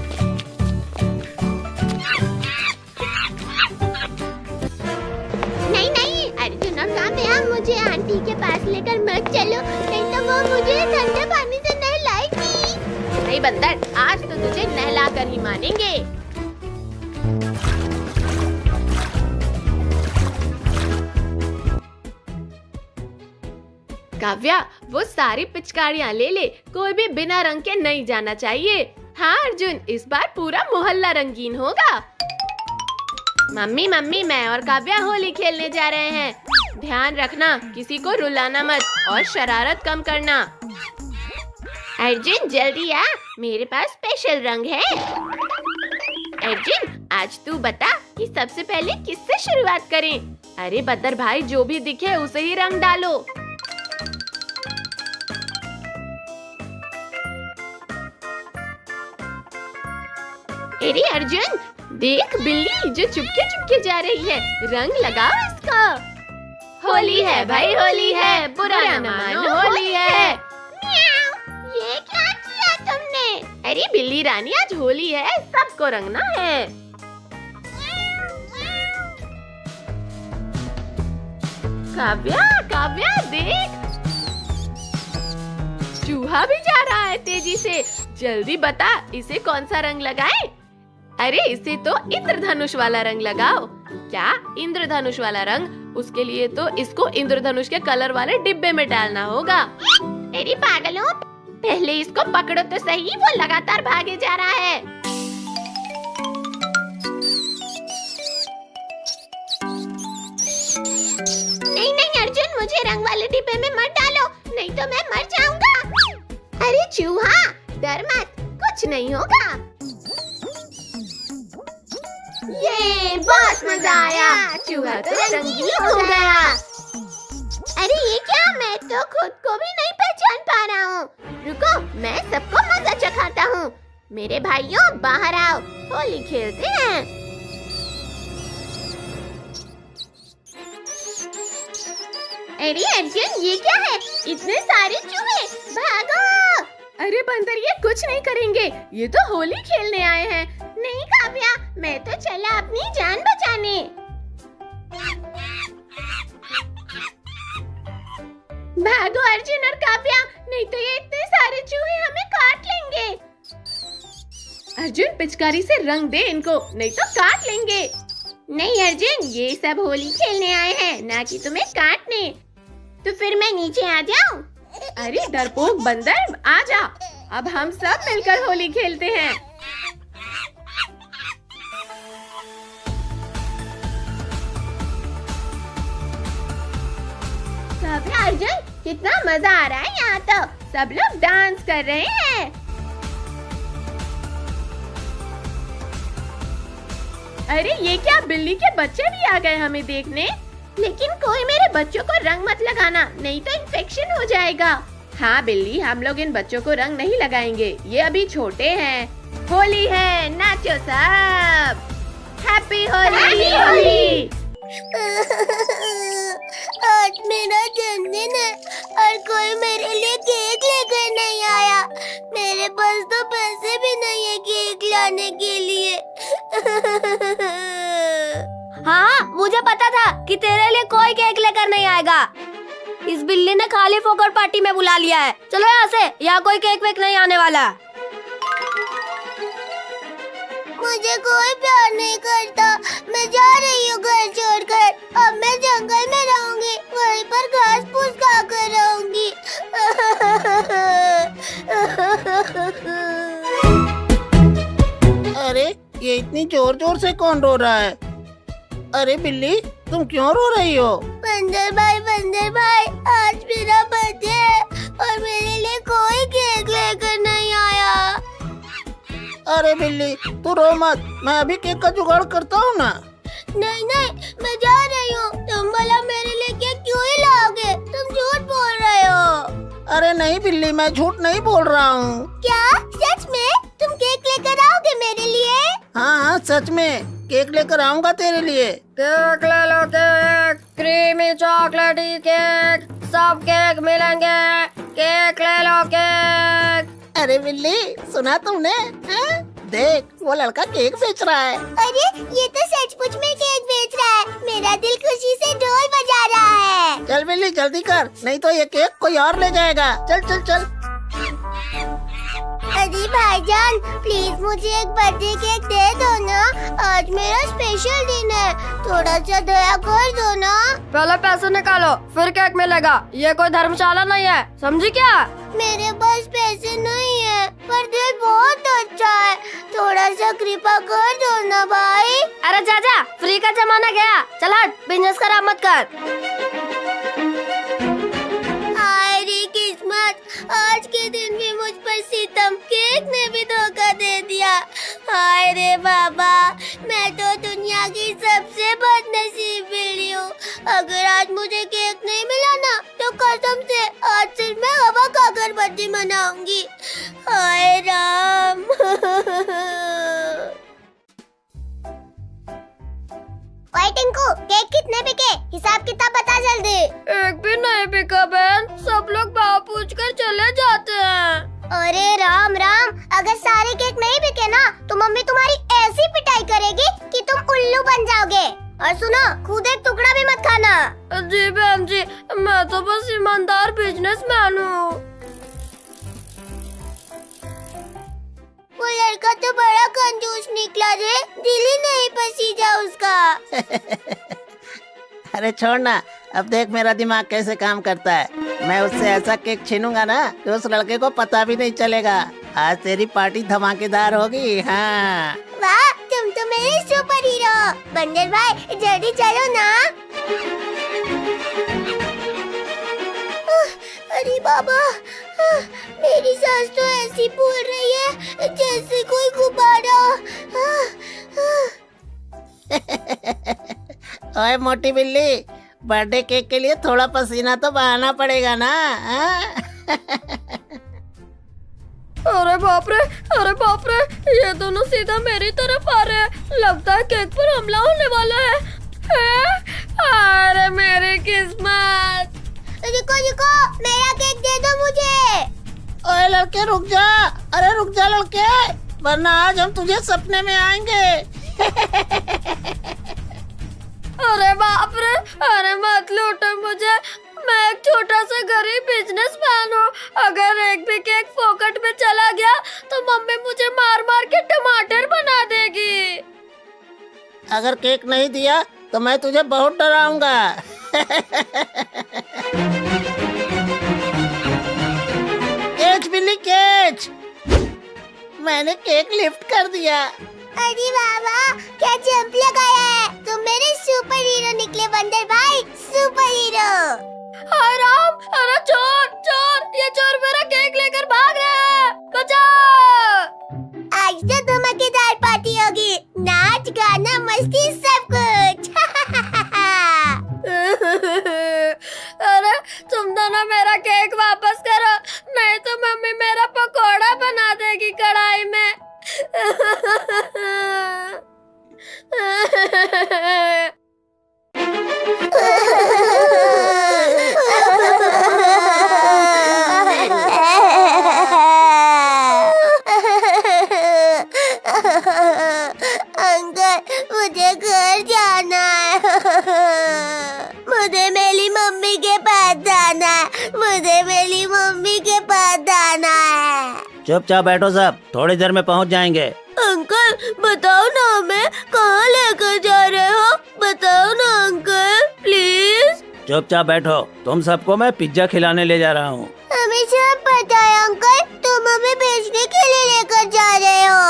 S1: नहीं अर्जुन और काव्या, मुझे आंटी के पास लेकर मत चलो, नहीं तो वो मुझे ठंडे पानी से नहलाएगी।
S5: नहीं बंदर, आज तो तुझे नहला कर ही मानेंगे। काव्या, वो सारी पिचकारियाँ ले ले, कोई भी बिना रंग के नहीं जाना चाहिए। हाँ अर्जुन, इस बार पूरा मोहल्ला रंगीन होगा। मम्मी मैं और काव्या होली खेलने जा रहे हैं। ध्यान रखना, किसी को रुलाना मत और शरारत कम करना।
S1: अर्जुन जल्दी आ, मेरे पास स्पेशल रंग है। अर्जुन, आज तू बता कि सबसे पहले किससे शुरुआत करें?
S5: अरे बदर भाई, जो भी दिखे उसे ही रंग डालो।
S1: अरे अर्जुन,
S5: देख बिल्ली जो चुपके चुपके जा रही है, रंग लगाओ इसका। होली है भाई, होली है, बुरा न मानो, होली है।
S1: ये क्या किया तुमने?
S5: अरे बिल्ली रानी, आज होली है, सबको रंगना है। काव्या देख, चूहा भी जा रहा है तेजी से। जल्दी बता, इसे कौन सा रंग लगाएं? अरे इसे तो इंद्रधनुष वाला रंग लगाओ। क्या इंद्रधनुष वाला रंग? उसके लिए तो इसको इंद्रधनुष के कलर वाले डिब्बे में डालना होगा।
S1: अरे पागलों, पहले इसको पकड़ो तो सही, वो लगातार भागे जा रहा है। नहीं अर्जुन, मुझे रंग वाले डिब्बे में मत डालो, नहीं तो मैं मर जाऊंगा। अरे चूहा, डर मत, कुछ नहीं होगा। ये बहुत मजा आया, चूहा तो रंगीन हो गया। अरे ये क्या, मैं तो खुद को भी नहीं पहचान पा रहा हूँ। रुको, मैं सबको मजा चखाता हूँ। मेरे भाइयों, बाहर आओ, होली खेलते हैं। अरे अर्जुन, ये क्या है? इतने सारे चूहे, भागो!
S5: अरे बंदर, ये कुछ नहीं करेंगे, ये तो होली खेलने आए हैं।
S1: नहीं काव्या, मैं तो चला अपनी जान बचाने। भागो अर्जुन और काव्या, नहीं तो ये इतने सारे चूहे हमें काट लेंगे।
S5: अर्जुन, पिचकारी से रंग दे इनको, नहीं तो काट लेंगे।
S1: नहीं अर्जुन, ये सब होली खेलने आए हैं, ना कि तुम्हें काटने। तो फिर मैं नीचे आ जाऊं?
S5: अरे डरपोक बंदर, आजा, अब हम सब मिलकर होली खेलते हैं।
S1: अर्जुन, कितना मजा आ रहा है यहाँ तो, सब लोग डांस कर रहे हैं।
S5: अरे ये क्या, बिल्ली के बच्चे भी आ गए हमें देखने।
S1: लेकिन कोई मेरे बच्चों को रंग मत लगाना, नहीं तो इन्फेक्शन हो जाएगा।
S5: हाँ बिल्ली, हम लोग इन बच्चों को रंग नहीं लगाएंगे, ये अभी छोटे हैं। होली है, नाचो सब, हैप्पी होली।
S1: आज मेरा जन्मदिन है और कोई मेरे लिए केक लेकर नहीं आया। मेरे पास तो पैसे भी नहीं है केक लाने के लिए।
S2: हाँ, मुझे पता था कि तेरे लिए कोई केक लेकर नहीं आएगा। इस बिल्ली ने खाली फोकट पार्टी में बुला लिया है। चलो यहाँ से, यहाँ कोई केक वेक नहीं आने वाला।
S1: मुझे कोई प्यार नहीं करता। मैं जा रही हूँ घर छोड़कर। अब मैं जंगल में रहूंगी, वहीं पर घास फूस खाकर रहूंगी।
S3: अरे ये इतनी जोर जोर से कौन रो रहा है? अरे बिल्ली, तुम क्यों रो रही हो?
S1: बंदर भाई, आज मेरा बर्थडे है और मेरे लिए कोई केक लेकर नहीं आया।
S3: अरे बिल्ली, तू रो मत, मैं अभी केक का जुगाड़ करता हूँ ना।
S1: नहीं, मैं जा रही हूँ। तुम भला मेरे लिए केक क्यों ही लाओगे? तुम झूठ बोल रहे हो।
S3: अरे नहीं बिल्ली, मैं झूठ नहीं बोल रहा हूँ।
S1: क्या सच में तुम केक लेकर आओगे मेरे लिए?
S3: हाँ, सच में केक लेकर आऊंगा तेरे लिए।
S2: केक ले लो, केक, क्रीमी चॉकलेटी केक, सब केक मिलेंगे। केक ले लो, केक।
S3: अरे बिल्ली, सुना तुमने? हाँ? देख, वो लड़का केक बेच रहा है।
S1: अरे ये तो सचमुच में केक बेच रहा है। मेरा दिल खुशी से ढोल बजा रहा है।
S3: चल बिल्ली, जल्दी कर, नहीं तो ये केक कोई और ले जाएगा। चल चल चल।
S1: अरे भाईजान, प्लीज मुझे एक बर्थडे केक दे दो ना। आज मेरा स्पेशल दिन है, थोड़ा सा दया कर दो ना।
S2: पहले पैसे निकालो, फिर केक मिलेगा। ये कोई धर्मशाला नहीं है, समझी क्या?
S1: मेरे पास पैसे नहीं है, पर दिल बहुत अच्छा है। थोड़ा सा कृपा कर दो ना भाई।
S2: अरे चाचा, फ्री का जमाना गया। चल हट, बिजनेस खराब मत कर।
S1: हाय रे किस्मत, आज के दिन भी मुझ पर सितम। केक ने भी धोखा दे दिया। हाय रे बाबा, मैं तो दुनिया की सबसे बदनसीब बिल्ली हूँ। अगर आज मुझे केक नहीं मिला ना, तो कसम से आज सिर्फ मैं हवा खाकर बर्थडे मनाऊंगी। हाय राम। ओए टिंकू, केक कितने बिके? हिसाब किताब बता जल्दी।
S2: एक भी नहीं बिका बहन, सब लोग भाव पूछ कर चले जाते हैं।
S1: अरे राम, अगर सारे केक नहीं बिके ना, तो मम्मी तुम्हारी ऐसी पिटाई करेगी कि तुम उल्लू बन जाओगे। और सुनो, खुद एक टुकड़ा भी मत खाना।
S2: जी बहन जी, मैं तो बस ईमानदार बिजनेसमैन हूँ।
S1: वो लड़का तो बड़ा कंजूस निकला रे, दिल ही नहीं पसीजा उसका।
S3: अरे छोड़ ना, अब देख मेरा दिमाग कैसे काम करता है। मैं उससे ऐसा केक छीनूंगा ना कि उस लड़के को पता भी नहीं चलेगा। आज तेरी पार्टी धमाकेदार होगी। हाँ,
S1: वाह, तुम तो मेरे सुपर हीरो। बंदर भाई, जल्दी चलो ना। अरे बाबा, मेरी सांस तो ऐसी फूल रही है जैसे कोई गुब्बारा।
S3: ओए मोटी बिल्ली, बर्थडे केक के लिए थोड़ा पसीना तो बहाना पड़ेगा ना।
S2: अरे बाप रे, ये दोनों सीधा मेरी तरफ आ रहे हैं। लगता है केक पर हमला होने वाला है। अरे मेरी किस्मत।
S1: रुको, मेरा केक दे दो मुझे।
S3: ओए लड़के रुक जा। अरे रुक जा लड़के, वरना आज हम तुझे सपने में आएंगे।
S2: अरे बाप रे, अरे मत लूटो मुझे। मैं एक छोटा सा गरीब बिजनेसमैन हूँ। अगर एक भी केक फोकट में चला गया तो मम्मी मुझे मार मार के टमाटर बना देगी।
S3: अगर केक नहीं दिया तो मैं तुझे बहुत डराऊंगा। कैच बिल्ली कैच, मैंने केक लिफ्ट कर दिया।
S1: अरे बाबा, क्या जंप लगाया है। तुम मेरे सुपर हीरो निकले बंदर भाई, सुपर हीरो।
S2: हाय राम, अरे चोर, ये चोर मेरा केक लेकर भाग रहा है। बचाओ।
S1: आज तो धमाकेदार पार्टी होगी, नाच गाना मस्ती सब कुछ।
S2: अरे तुम दोनों मेरा केक वापस करो, नहीं तो मम्मी मेरा पकोड़ा बना देगी कढ़ाई में।
S1: अंकल, मुझे घर जाना है। मुझे मेरी मम्मी के पास जाना
S3: चुपचाप बैठो सब, थोड़ी देर में पहुंच जाएंगे।
S1: अंकल बताओ ना, हमें कहाँ लेकर जा रहे हो? बताओ ना अंकल प्लीज।
S3: चुपचाप बैठो, तुम सबको मैं पिज्जा खिलाने ले जा रहा हूँ।
S1: हमें सब पता है अंकल, तुम हमें बेचने के लिए लेकर जा रहे हो।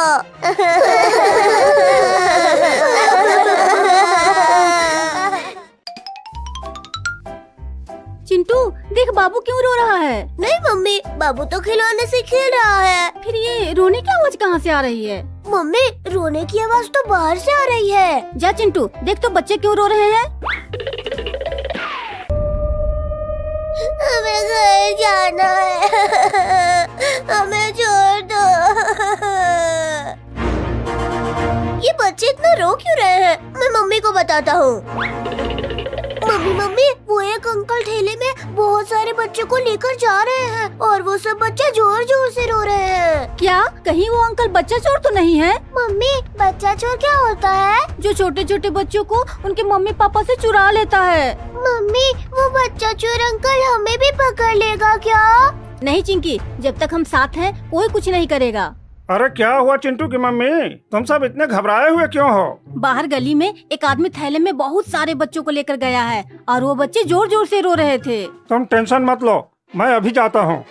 S2: चिंटू देख बाबू क्यों रो रहा है?
S1: नहीं मम्मी, बाबू तो खिलौने से खेल रहा है।
S2: फिर ये रोने की आवाज कहाँ से आ रही है?
S1: मम्मी रोने की आवाज तो बाहर से आ रही है।
S2: जा चिंटू देख तो बच्चे क्यों रो रहे हैं।
S1: हमें घर जाना है, हमें छोड़ दो। ये बच्चे इतना रो क्यों रहे हैं? मैं मम्मी को बताता हूँ। मम्मी वो एक अंकल ठेले में बहुत सारे बच्चों को लेकर जा रहे हैं और वो सब बच्चे जोर जोर से रो रहे हैं।
S2: क्या कहीं वो अंकल बच्चा चोर तो नहीं है?
S1: मम्मी बच्चा चोर क्या होता है?
S2: जो छोटे छोटे बच्चों को उनके मम्मी पापा से चुरा लेता है।
S1: मम्मी वो बच्चा चोर अंकल हमें भी पकड़ लेगा क्या?
S2: नहीं चिंकी, जब तक हम साथ हैं कोई कुछ नहीं करेगा।
S4: अरे क्या हुआ चिंटू की मम्मी, तुम सब इतने घबराए हुए क्यों हो?
S2: बाहर गली में एक आदमी थैले में बहुत सारे बच्चों को लेकर गया है और वो बच्चे जोर जोर से रो रहे थे।
S4: तुम टेंशन मत लो, मैं अभी जाता हूँ।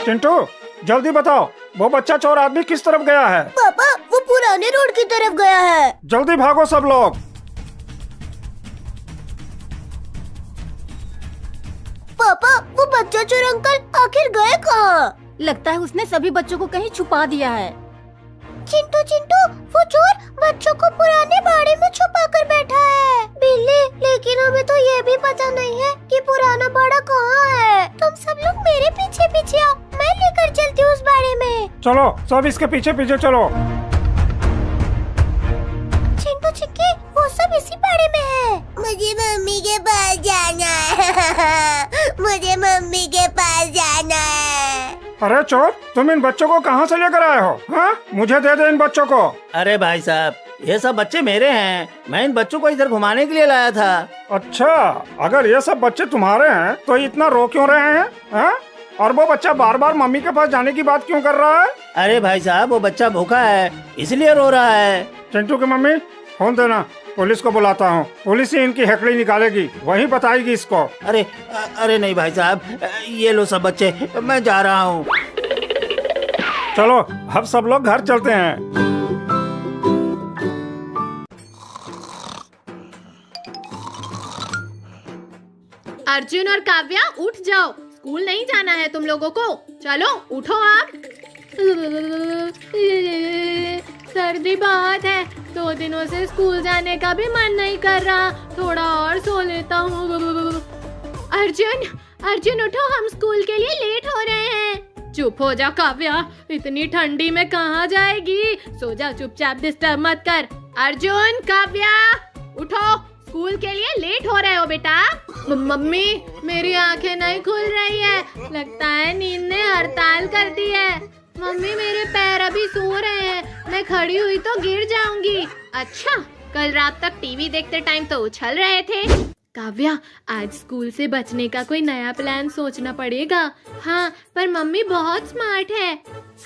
S4: चिंटू जल्दी बताओ, वो बच्चा चोर आदमी किस तरफ गया है?
S1: पापा वो पुराने रोड की तरफ गया है।
S4: जल्दी भागो सब लोग।
S1: पापा वो बच्चा चोर अंकल आखिर गए कहाँ?
S2: लगता है उसने सभी बच्चों को कहीं छुपा दिया है।
S1: चिंटू चिंटू वो चोर बच्चों को पुराने बाड़े में छुपा कर बैठा है। बिल्ली लेकिन हमें तो ये भी पता नहीं है कि पुराना बाड़ा कहाँ है। तुम सब लोग मेरे पीछे पीछे आओ, मैं लेकर चलती हूँ उस बाड़े में।
S4: चलो सब इसके पीछे पीछे चलो।
S1: चिंटू चिक्की वो सब इसी बाड़े में है। मुझे मम्मी के पास जाना है। मुझे मम्मी के पास जाना है।
S4: अरे चोर, तुम इन बच्चों को कहाँ से लेकर आए हो? हाँ मुझे दे दे इन बच्चों को।
S3: अरे भाई साहब, ये सब बच्चे मेरे हैं, मैं इन बच्चों को इधर घुमाने के लिए लाया था।
S4: अच्छा, अगर ये सब बच्चे तुम्हारे हैं तो इतना रो क्यों रहे हैं? हाँ? और वो बच्चा बार बार मम्मी के पास जाने की बात क्यों कर रहा है?
S3: अरे भाई साहब, वो बच्चा भूखा है इसलिए रो रहा है।
S4: चिंटू की मम्मी फोन देना, पुलिस को बुलाता हूँ। पुलिस ही इनकी हेकड़ी निकालेगी, वही बताएगी इसको।
S3: अरे नहीं भाई साहब, ये लो सब बच्चे, मैं जा रहा हूँ।
S4: चलो अब सब लोग घर चलते हैं।
S5: अर्जुन और काव्या उठ जाओ, स्कूल नहीं जाना है तुम लोगों को। चलो उठो आप। सर्दी बहुत है, 2 दिनों से स्कूल जाने का भी मन नहीं कर रहा, थोड़ा और सो लेता हूँ। अर्जुन उठो, हम स्कूल के लिए लेट हो रहे हैं। चुप हो जा काव्या, इतनी ठंडी में कहाँ जाएगी? सो जा चुपचाप, डिस्टर्ब मत कर। अर्जुन काव्या उठो, स्कूल के लिए लेट हो रहे हो बेटा। मम्मी मेरी आंखें नहीं खुल रही है, लगता है नींद ने हड़ताल कर दी है। मम्मी मेरे पैर अभी सो रहे हैं, मैं खड़ी हुई तो गिर जाऊंगी। अच्छा, कल रात तक टीवी देखते टाइम तो उछल रहे थे। काव्या आज स्कूल से बचने का कोई नया प्लान सोचना पड़ेगा। हाँ पर मम्मी बहुत स्मार्ट है।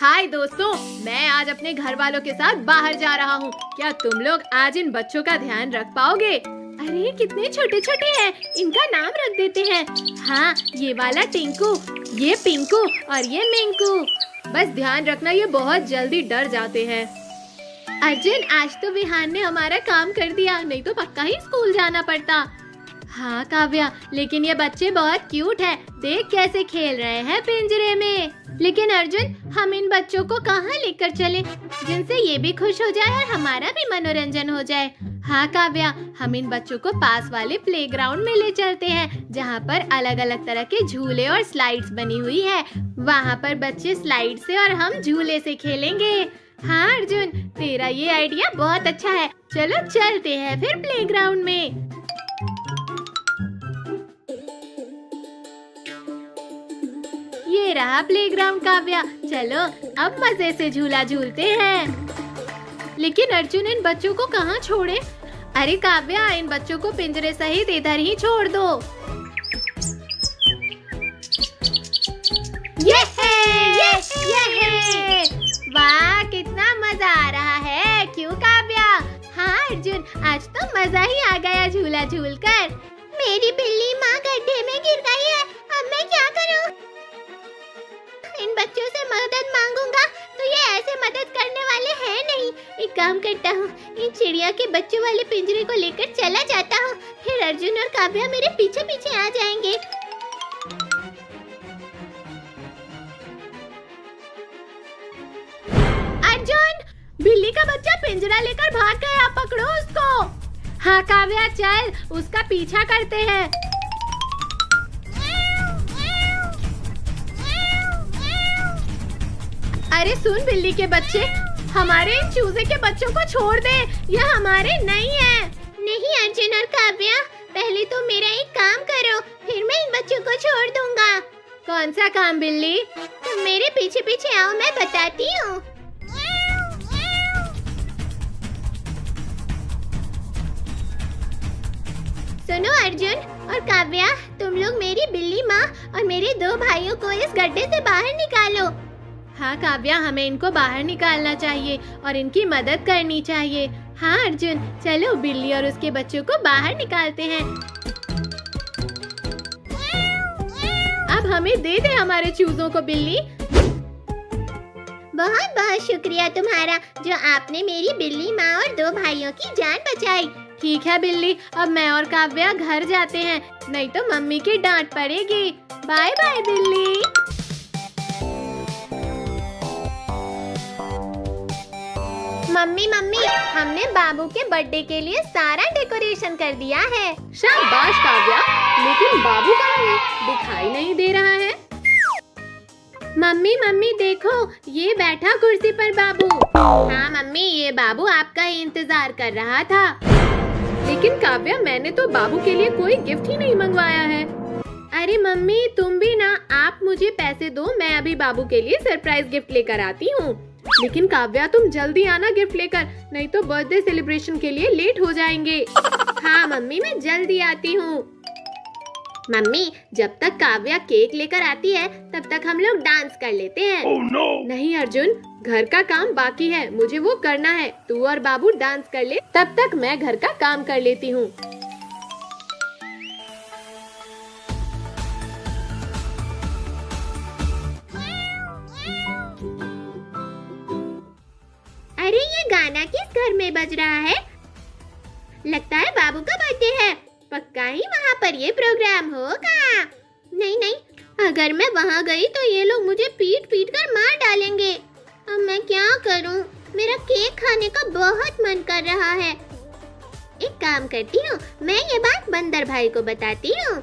S5: हाय दोस्तों, मैं आज अपने घर वालों के साथ बाहर जा रहा हूँ। क्या तुम लोग आज इन बच्चों का ध्यान रख पाओगे? अरे कितने छोटे छोटे हैं, इनका नाम रख देते हैं। हाँ, ये वाला टिंकू, ये पिंकू और ये मिंकू। बस ध्यान रखना, ये बहुत जल्दी डर जाते हैं। अर्जुन आज तो विहान ने हमारा काम कर दिया, नहीं तो पक्का ही स्कूल जाना पड़ता। हाँ काव्या, लेकिन ये बच्चे बहुत क्यूट हैं, देख कैसे खेल रहे हैं पिंजरे में। लेकिन अर्जुन, हम इन बच्चों को कहाँ लेकर चले जिनसे ये भी खुश हो जाए और हमारा भी मनोरंजन हो जाए? हाँ काव्या, हम इन बच्चों को पास वाले प्लेग्राउंड में ले चलते हैं, जहाँ पर अलग अलग तरह के झूले और स्लाइड्स बनी हुई है। वहाँ पर बच्चे स्लाइड से और हम झूले से खेलेंगे। हाँ अर्जुन, तेरा ये आइडिया बहुत अच्छा है। चलो चलते हैं फिर प्लेग्राउंड में। ये रहा प्लेग्राउंड काव्या, चलो अब मजे से झूला झूलते हैं। लेकिन अर्जुन, इन बच्चों को कहाँ छोड़े? अरे काव्या, इन बच्चों को पिंजरे सहित इधर ही छोड़ दो। अर्जुन, आज तो मजा ही आ गया झूला झूल कर।
S1: मेरी बिल्ली माँ गड्ढे में गिर गई है, अब मैं क्या करूँ? इन बच्चों से मदद मांगूंगा तो ये ऐसे मदद करने वाले हैं नहीं। एक काम करता हूँ, इन चिड़िया के बच्चों वाले पिंजरे को लेकर चला जाता हूँ, फिर अर्जुन और काव्या मेरे पीछे पीछे आ जाएंगे।
S5: अर्जुन, बिल्ली का बच्चा पिंजरा लेकर भाग गया, पकड़ो उसको। हाँ काव्या चल, उसका पीछा करते हैं। अरे सुन बिल्ली के बच्चे, हमारे इन चूजे के बच्चों को छोड़ दे, यह हमारे नहीं है।
S1: नहीं अर्जुन और काव्या, पहले तो मेरा एक काम करो, फिर मैं इन बच्चों को छोड़ दूंगा।
S5: कौन सा काम बिल्ली?
S1: तुम मेरे पीछे पीछे आओ, मैं बताती हूँ। सुनो अर्जुन और काव्या, तुम लोग मेरी बिल्ली माँ और मेरे 2 भाइयों को इस गड्ढे से बाहर निकालो।
S5: हाँ काव्या, हमें इनको बाहर निकालना चाहिए और इनकी मदद करनी चाहिए। हाँ अर्जुन, चलो बिल्ली और उसके बच्चों को बाहर निकालते हैं। अब हमें दे दे हमारे चूजों को बिल्ली।
S1: बहुत बहुत शुक्रिया तुम्हारा, जो आपने मेरी बिल्ली माँ और 2 भाइयों की जान बचाई।
S5: ठीक है बिल्ली, अब मैं और काव्या घर जाते हैं, नहीं तो मम्मी की डांट पड़ेगी। बाय बाय बिल्ली।
S1: मम्मी मम्मी, हमने बाबू के बर्थडे के लिए सारा डेकोरेशन कर दिया है।
S5: शाबाश काव्या, लेकिन बाबू कहाँ है? दिखाई नहीं दे रहा है। मम्मी मम्मी देखो, ये बैठा कुर्सी पर बाबू। हाँ मम्मी, ये बाबू आपका ही इंतजार कर रहा था। लेकिन काव्या, मैंने तो बाबू के लिए कोई गिफ्ट ही नहीं मंगवाया है। अरे मम्मी तुम भी ना, आप मुझे पैसे दो, मैं अभी बाबू के लिए सरप्राइज गिफ्ट लेकर आती हूँ। लेकिन काव्या तुम जल्दी आना गिफ्ट लेकर, नहीं तो बर्थडे सेलिब्रेशन के लिए लेट हो जाएंगे। हाँ मम्मी, मैं जल्दी आती हूँ। मम्मी, जब तक काव्या केक लेकर आती है तब तक हम लोग डांस कर लेते हैं।
S4: Oh, no!
S5: नहीं अर्जुन, घर का काम बाकी है, मुझे वो करना है। तू और बाबू डांस कर ले, तब तक मैं घर का काम कर लेती हूँ।
S1: अरे ये गाना किस घर में बज रहा है? लगता है बाबू का बर्थडे है, पक्का ही वहाँ पर ये प्रोग्राम होगा। नहीं नहीं, अगर मैं वहाँ गई तो ये लोग मुझे पीट पीट कर मार डालेंगे। अब मैं क्या करूँ? मेरा केक खाने का बहुत मन कर रहा है। एक काम करती हूँ, मैं ये बात बंदर भाई को बताती हूँ।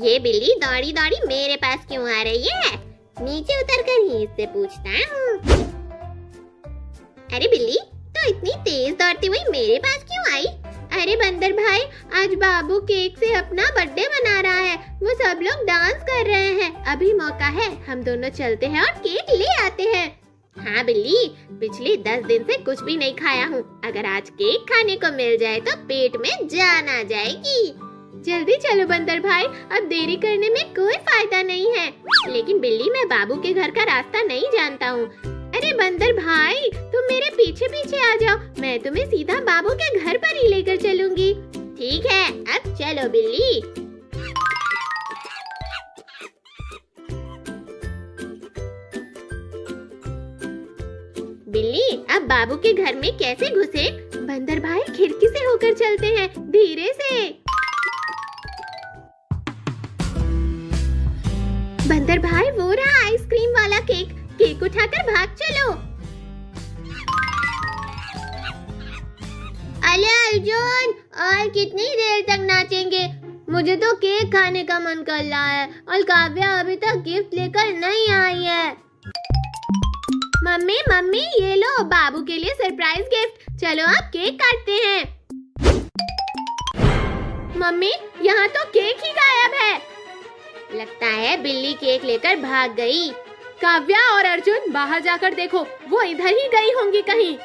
S1: ये बिल्ली दौड़ी दौड़ी मेरे पास क्यों आ रही है? नीचे उतरकर ही इससे पूछता हूँ। अरे बिल्ली, तो इतनी तेज दौड़ती हुई मेरे पास क्यों आई? अरे बंदर भाई, आज बाबू केक से अपना बर्थडे मना रहा है, वो सब लोग डांस कर रहे हैं। अभी मौका है, हम दोनों चलते हैं और केक ले आते हैं। हाँ बिल्ली, पिछले 10 दिन से कुछ भी नहीं खाया हूँ, अगर आज केक खाने को मिल जाए तो पेट में जान आ जाएगी। जल्दी चलो बंदर भाई, अब देरी करने में कोई फायदा नहीं है। लेकिन बिल्ली, मैं बाबू के घर का रास्ता नहीं जानता हूँ। अरे बंदर भाई, तुम मेरे पीछे पीछे आ जाओ, मैं तुम्हें सीधा बाबू के घर पर ही लेकर चलूंगी। ठीक है, अब चलो बिल्ली। बिल्ली, अब बाबू के घर में कैसे घुसे? बंदर भाई, खिड़की से होकर चलते हैं, धीरे से। बंदर भाई, वो रहा आइसक्रीम वाला केक, केक उठाकर भाग चलो। अरे अर्जुन, और कितनी देर तक नाचेंगे? मुझे तो केक खाने का मन कर रहा है और काव्या अभी तक गिफ्ट लेकर नहीं आई है। मम्मी मम्मी, ये लो बाबू के लिए सरप्राइज गिफ्ट, चलो अब केक काटते हैं। मम्मी, यहाँ तो केक ही गायब है। लगता है बिल्ली केक लेकर भाग गई। काव्या और अर्जुन, बाहर जाकर देखो, वो इधर ही गई होंगी कहीं।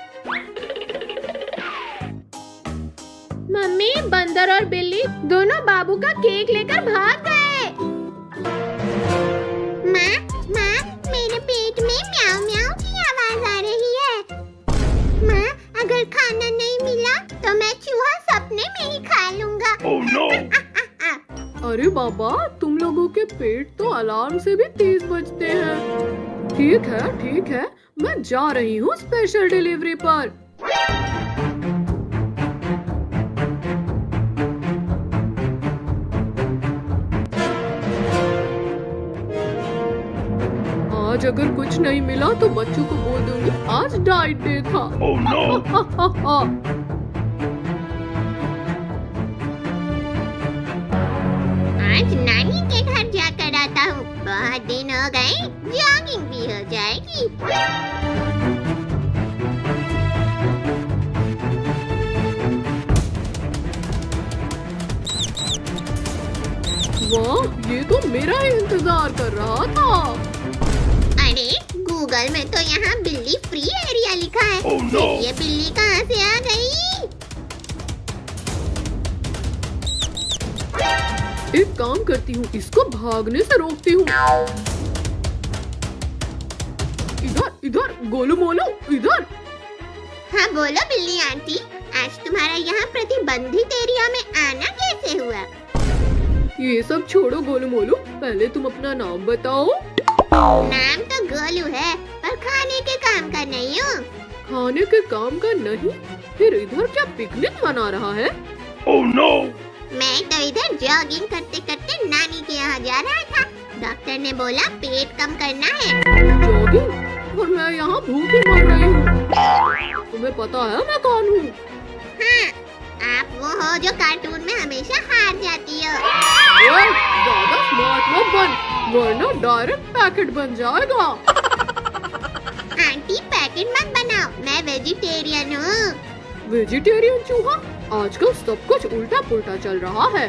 S1: मम्मी, बंदर और बिल्ली दोनों बाबू का केक लेकर भाग गए। माँ, मेरे पेट में म्याऊं म्याऊं की आवाज आ रही है।
S5: पापा, तुम लोगों के पेट तो अलार्म से भी तेज बजते हैं। ठीक है, मैं जा रही हूँ स्पेशल डिलीवरी पर। आज अगर कुछ नहीं मिला तो बच्चों को बोल दूंगी आज डाइट डे था।
S6: Oh, no.
S1: आज नानी के घर जाकर आता हूँ, बहुत दिन हो गए, जॉगिंग भी हो जाएगी।
S5: वाह, ये तो मेरा ही इंतजार कर रहा था।
S1: अरे गूगल में तो यहाँ बिल्ली फ्री एरिया लिखा है।
S6: Oh, no.
S1: ये बिल्ली कहाँ से आ गई?
S5: एक काम करती हूँ, इसको भागने से रोकती हूँ। इधर गोलू मोलू, इधर।
S1: हाँ बोलो बिल्ली आंटी, आज तुम्हारा यहाँ प्रतिबंधित एरिया में आना कैसे हुआ?
S5: ये सब छोड़ो गोलू मोलू, पहले तुम अपना नाम बताओ।
S1: नाम तो गोलू है, पर खाने के काम का नहीं हूँ।
S5: खाने के काम का नहीं? फिर इधर क्या पिकनिक मना रहा है?
S6: Oh, no.
S1: मैं तो इधर जॉगिंग करते करते नानी के यहाँ जा रहा था। डॉक्टर ने बोला पेट कम करना है।
S5: जॉगिंग? और मैं यहाँ भूखी मर रही हूँ। तुम्हें पता है मैं कौन हूँ?
S1: हाँ, आप वो हो जो कार्टून में हमेशा हार जाती हो।
S5: ओए, ज़्यादा स्मार्ट मत बन, वरना डायरेक्ट पैकेट बन जाएगा।
S1: आंटी पैकेट मत बनाओ, मैं वेजिटेरियन हूँ।
S5: वेजिटेरियन चूहा? आजकल सब कुछ उल्टा पुल्टा चल रहा है।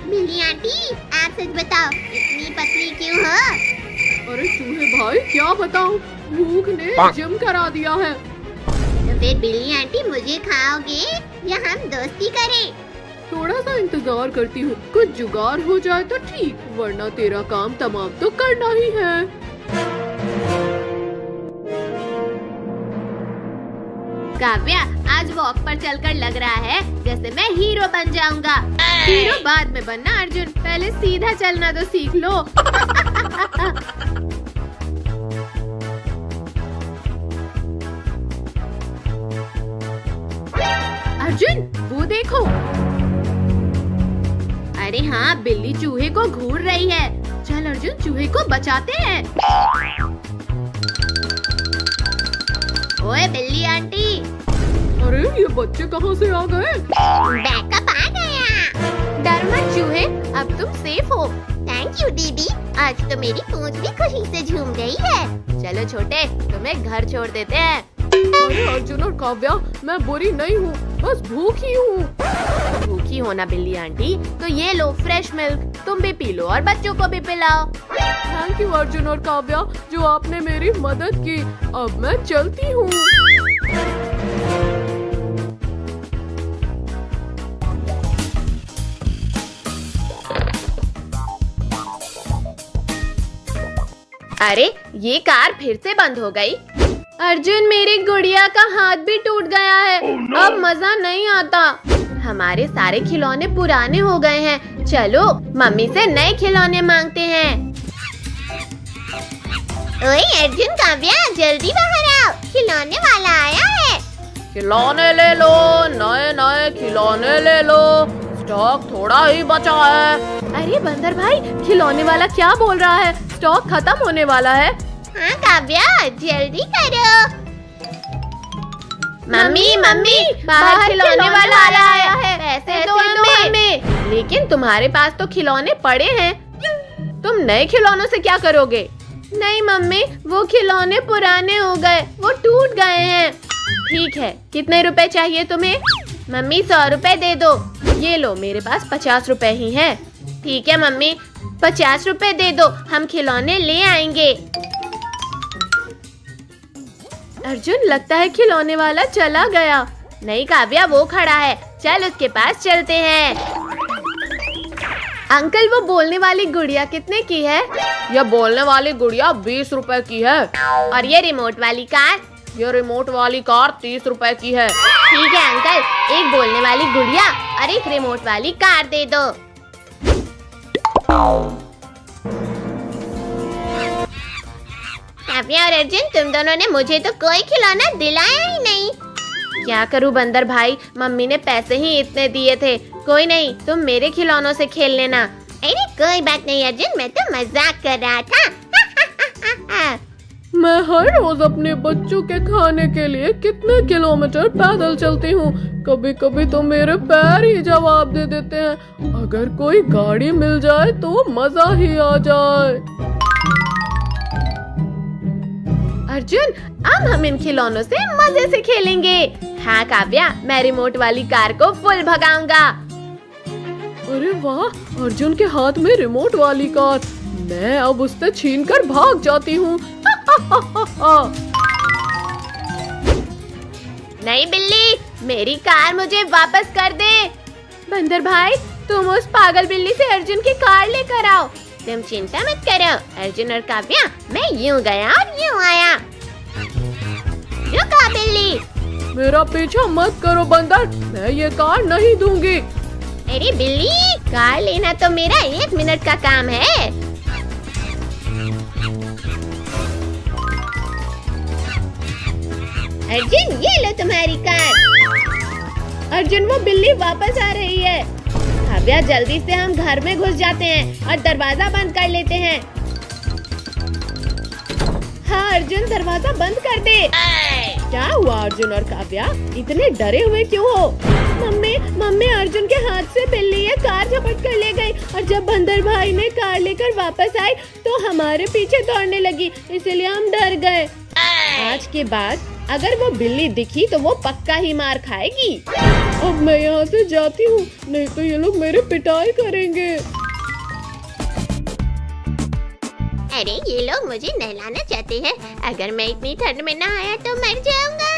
S1: बिल्ली आंटी, आप सच बताओ, इतनी पतली क्यों हो?
S5: अरे चूहे भाई, क्या बताऊं, भूख ने जिम करा दिया है।
S1: तो फिर बिल्ली आंटी मुझे खाओगे या हम दोस्ती करें?
S5: थोड़ा सा इंतजार करती हूँ, कुछ जुगाड़ हो जाए तो ठीक, वरना तेरा काम तमाम तो करना ही है। काव्या, आज वॉक पर चलकर लग रहा है जैसे मैं हीरो बन जाऊंगा। हीरो बाद में बनना अर्जुन, पहले सीधा चलना तो सीख लो। अर्जुन, वो देखो। अरे हाँ, बिल्ली चूहे को घूर रही है। चल अर्जुन, चूहे को बचाते हैं।
S1: ओए बिल्ली आंटी।
S5: अरे ये बच्चे कहाँ से आ गए?
S1: बैकअप आ गया।
S5: डर मत चूहे, अब तुम सेफ हो।
S1: थैंक यू दीदी, आज तो मेरी पूंछ भी खुशी से झूम गई है।
S5: चलो छोटे, तुम्हें घर छोड़ देते हैं। अरे अर्जुन और काव्या, मैं बुरी नहीं हूँ, बस भूखी हूँ। भूखी हो ना बिल्ली आंटी, तो ये लो फ्रेश मिल्क, तुम भी पी लो और बच्चों को भी पिलाओ। थैंक यू अर्जुन और काव्या, जो आपने मेरी मदद की। अब मैं चलती हूँ। अरे ये कार फिर से बंद हो गई। अर्जुन, मेरी गुड़िया का हाथ भी टूट गया है।
S6: Oh, no.
S5: अब मजा नहीं आता। हमारे सारे खिलौने पुराने हो गए हैं। चलो मम्मी से नए खिलौने मांगते हैं।
S1: ओए अर्जुन, काव्या, जल्दी बाहर आओ, खिलौने वाला आया है।
S5: खिलौने ले लो, नए नए खिलौने ले लो, स्टॉक थोड़ा ही बचा है। अरे बंदर भाई, खिलौने वाला क्या बोल रहा है? स्टॉक खत्म होने वाला है।
S1: हाँ काव्या, जल्दी करो।
S5: मम्मी मम्मी, बाहर खिलौने वाला आया है, पैसे दो हमें। लेकिन तुम्हारे पास तो खिलौने पड़े हैं, तुम नए खिलौनों से क्या करोगे? नहीं मम्मी, वो खिलौने पुराने हो गए, वो टूट गए हैं। ठीक है, कितने रुपए चाहिए तुम्हें? मम्मी 100 रुपए दे दो। ये लो, मेरे पास 50 रुपए ही हैं। ठीक है मम्मी, 50 रुपए दे दो, हम खिलौने ले आएंगे। अर्जुन, लगता है खिलौने वाला चला गया। नहीं काव्या, वो खड़ा है, चल उसके पास चलते हैं। अंकल, वो बोलने वाली गुड़िया कितने की है? यह बोलने वाली गुड़िया 20 रुपए की है। और ये रिमोट वाली कार? ये रिमोट वाली कार 30 रुपए की है। ठीक है अंकल, एक बोलने वाली गुड़िया और एक रिमोट वाली कार दे दो। काव्या और अर्जुन, तुम दोनों ने मुझे तो कोई खिलौना दिलाया ही नहीं। क्या करूं बंदर भाई, मम्मी ने पैसे ही इतने दिए थे। कोई नहीं, तुम मेरे खिलौनों से खेल लेना।
S1: अरे कोई बात नहीं अर्जुन, मैं तो मजाक कर रहा था।
S6: मैं हर रोज अपने बच्चों के खाने के लिए कितने किलोमीटर पैदल चलती हूँ। कभी कभी तो मेरे पैर ही जवाब दे देते हैं। अगर कोई गाड़ी मिल जाए तो मजा ही आ जाए।
S5: अर्जुन, अब हम इन खिलौनों से मजे से खेलेंगे। हाँ काव्या, मैं रिमोट वाली कार को फुल भगाऊंगा।
S6: अरे वाह, अर्जुन के हाथ में रिमोट वाली कार। मैं अब उससे छीनकर भाग जाती हूँ।
S5: नहीं बिल्ली, मेरी कार मुझे वापस कर दे। बंदर भाई, तुम उस पागल बिल्ली से अर्जुन की कार लेकर आओ। तुम चिंता मत करो अर्जुन और काव्या, मैं यूं गया और यूं आया। रुको बिल्ली।
S6: मेरा पीछा मत करो बंदर, मैं ये कार नहीं दूंगी।
S5: अरे बिल्ली, कार लेना तो मेरा 1 मिनट का काम है। अर्जुन, ये लो तुम्हारी कार। अर्जुन, वो बिल्ली वापस आ रही है। काव्या, जल्दी से हम घर में घुस जाते हैं और दरवाजा बंद कर लेते हैं। हाँ अर्जुन, दरवाजा बंद कर दे। क्या हुआ अर्जुन और काव्या, इतने डरे हुए क्यों हो? मम्मी, अर्जुन के हाथ से बिल्ली ये कार झपट कर ले गई और जब बंदर भाई ने कार लेकर वापस आई तो हमारे पीछे दौड़ने लगी, इसलिए हम डर गए। आज के बाद अगर वो बिल्ली दिखी तो वो पक्का ही मार खाएगी।
S6: अब मैं यहाँ से जाती हूँ, नहीं तो ये लोग मेरे पिटाई करेंगे।
S1: अरे ये लोग मुझे नहलाना चाहते हैं। अगर मैं इतनी ठंड में नहाया तो मर जाऊंगा।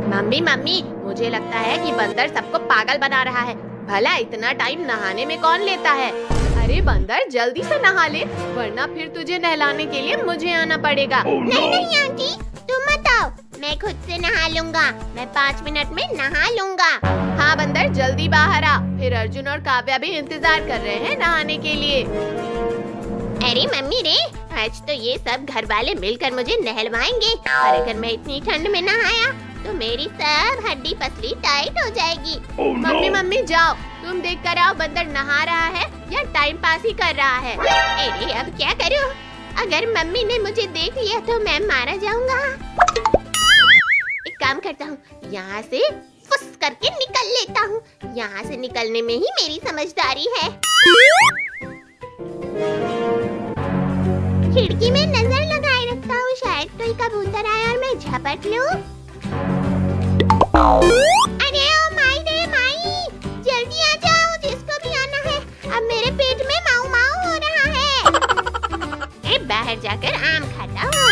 S5: मम्मी, मुझे लगता है कि बंदर सबको पागल बना रहा है। भला इतना टाइम नहाने में कौन लेता है? अरे बंदर, जल्दी से नहा ले, वरना फिर तुझे नहलाने के लिए मुझे आना पड़ेगा।
S1: नहीं आंटी, तुम मत आओ, मैं खुद से नहा लूंगा। मैं 5 मिनट में नहा लूंगा।
S5: हाँ बंदर, जल्दी बाहर आ, फिर अर्जुन और काव्या भी इंतजार कर रहे हैं नहाने के लिए।
S1: अरे मम्मी रे, आज तो ये सब घर वाले मिलकर मुझे नहलवाएंगे और अगर मैं इतनी ठंड में नहाया तो मेरी सब हड्डी पसली टाइट हो जाएगी।
S5: मम्मी जाओ, तुम देख कर आओ बंदर नहा रहा है या टाइम पास ही कर रहा है।
S1: अरे अब क्या करूं? अगर मम्मी ने मुझे देख लिया तो मैं मारा जाऊंगा। एक काम करता हूँ, यहाँ से फुस करके निकल लेता हूँ। यहाँ से निकलने में ही मेरी समझदारी है। खिड़की में नजर लगाए रखता हूँ, शायद कोई कबूतर आए और मैं झपट लूं। अरे ओ माई रे माई, जल्दी आ जाओ, जिसको भी आना है। अब मेरे पेट में माऊ माऊ हो रहा है। बाहर जाकर आम खाता हूँ।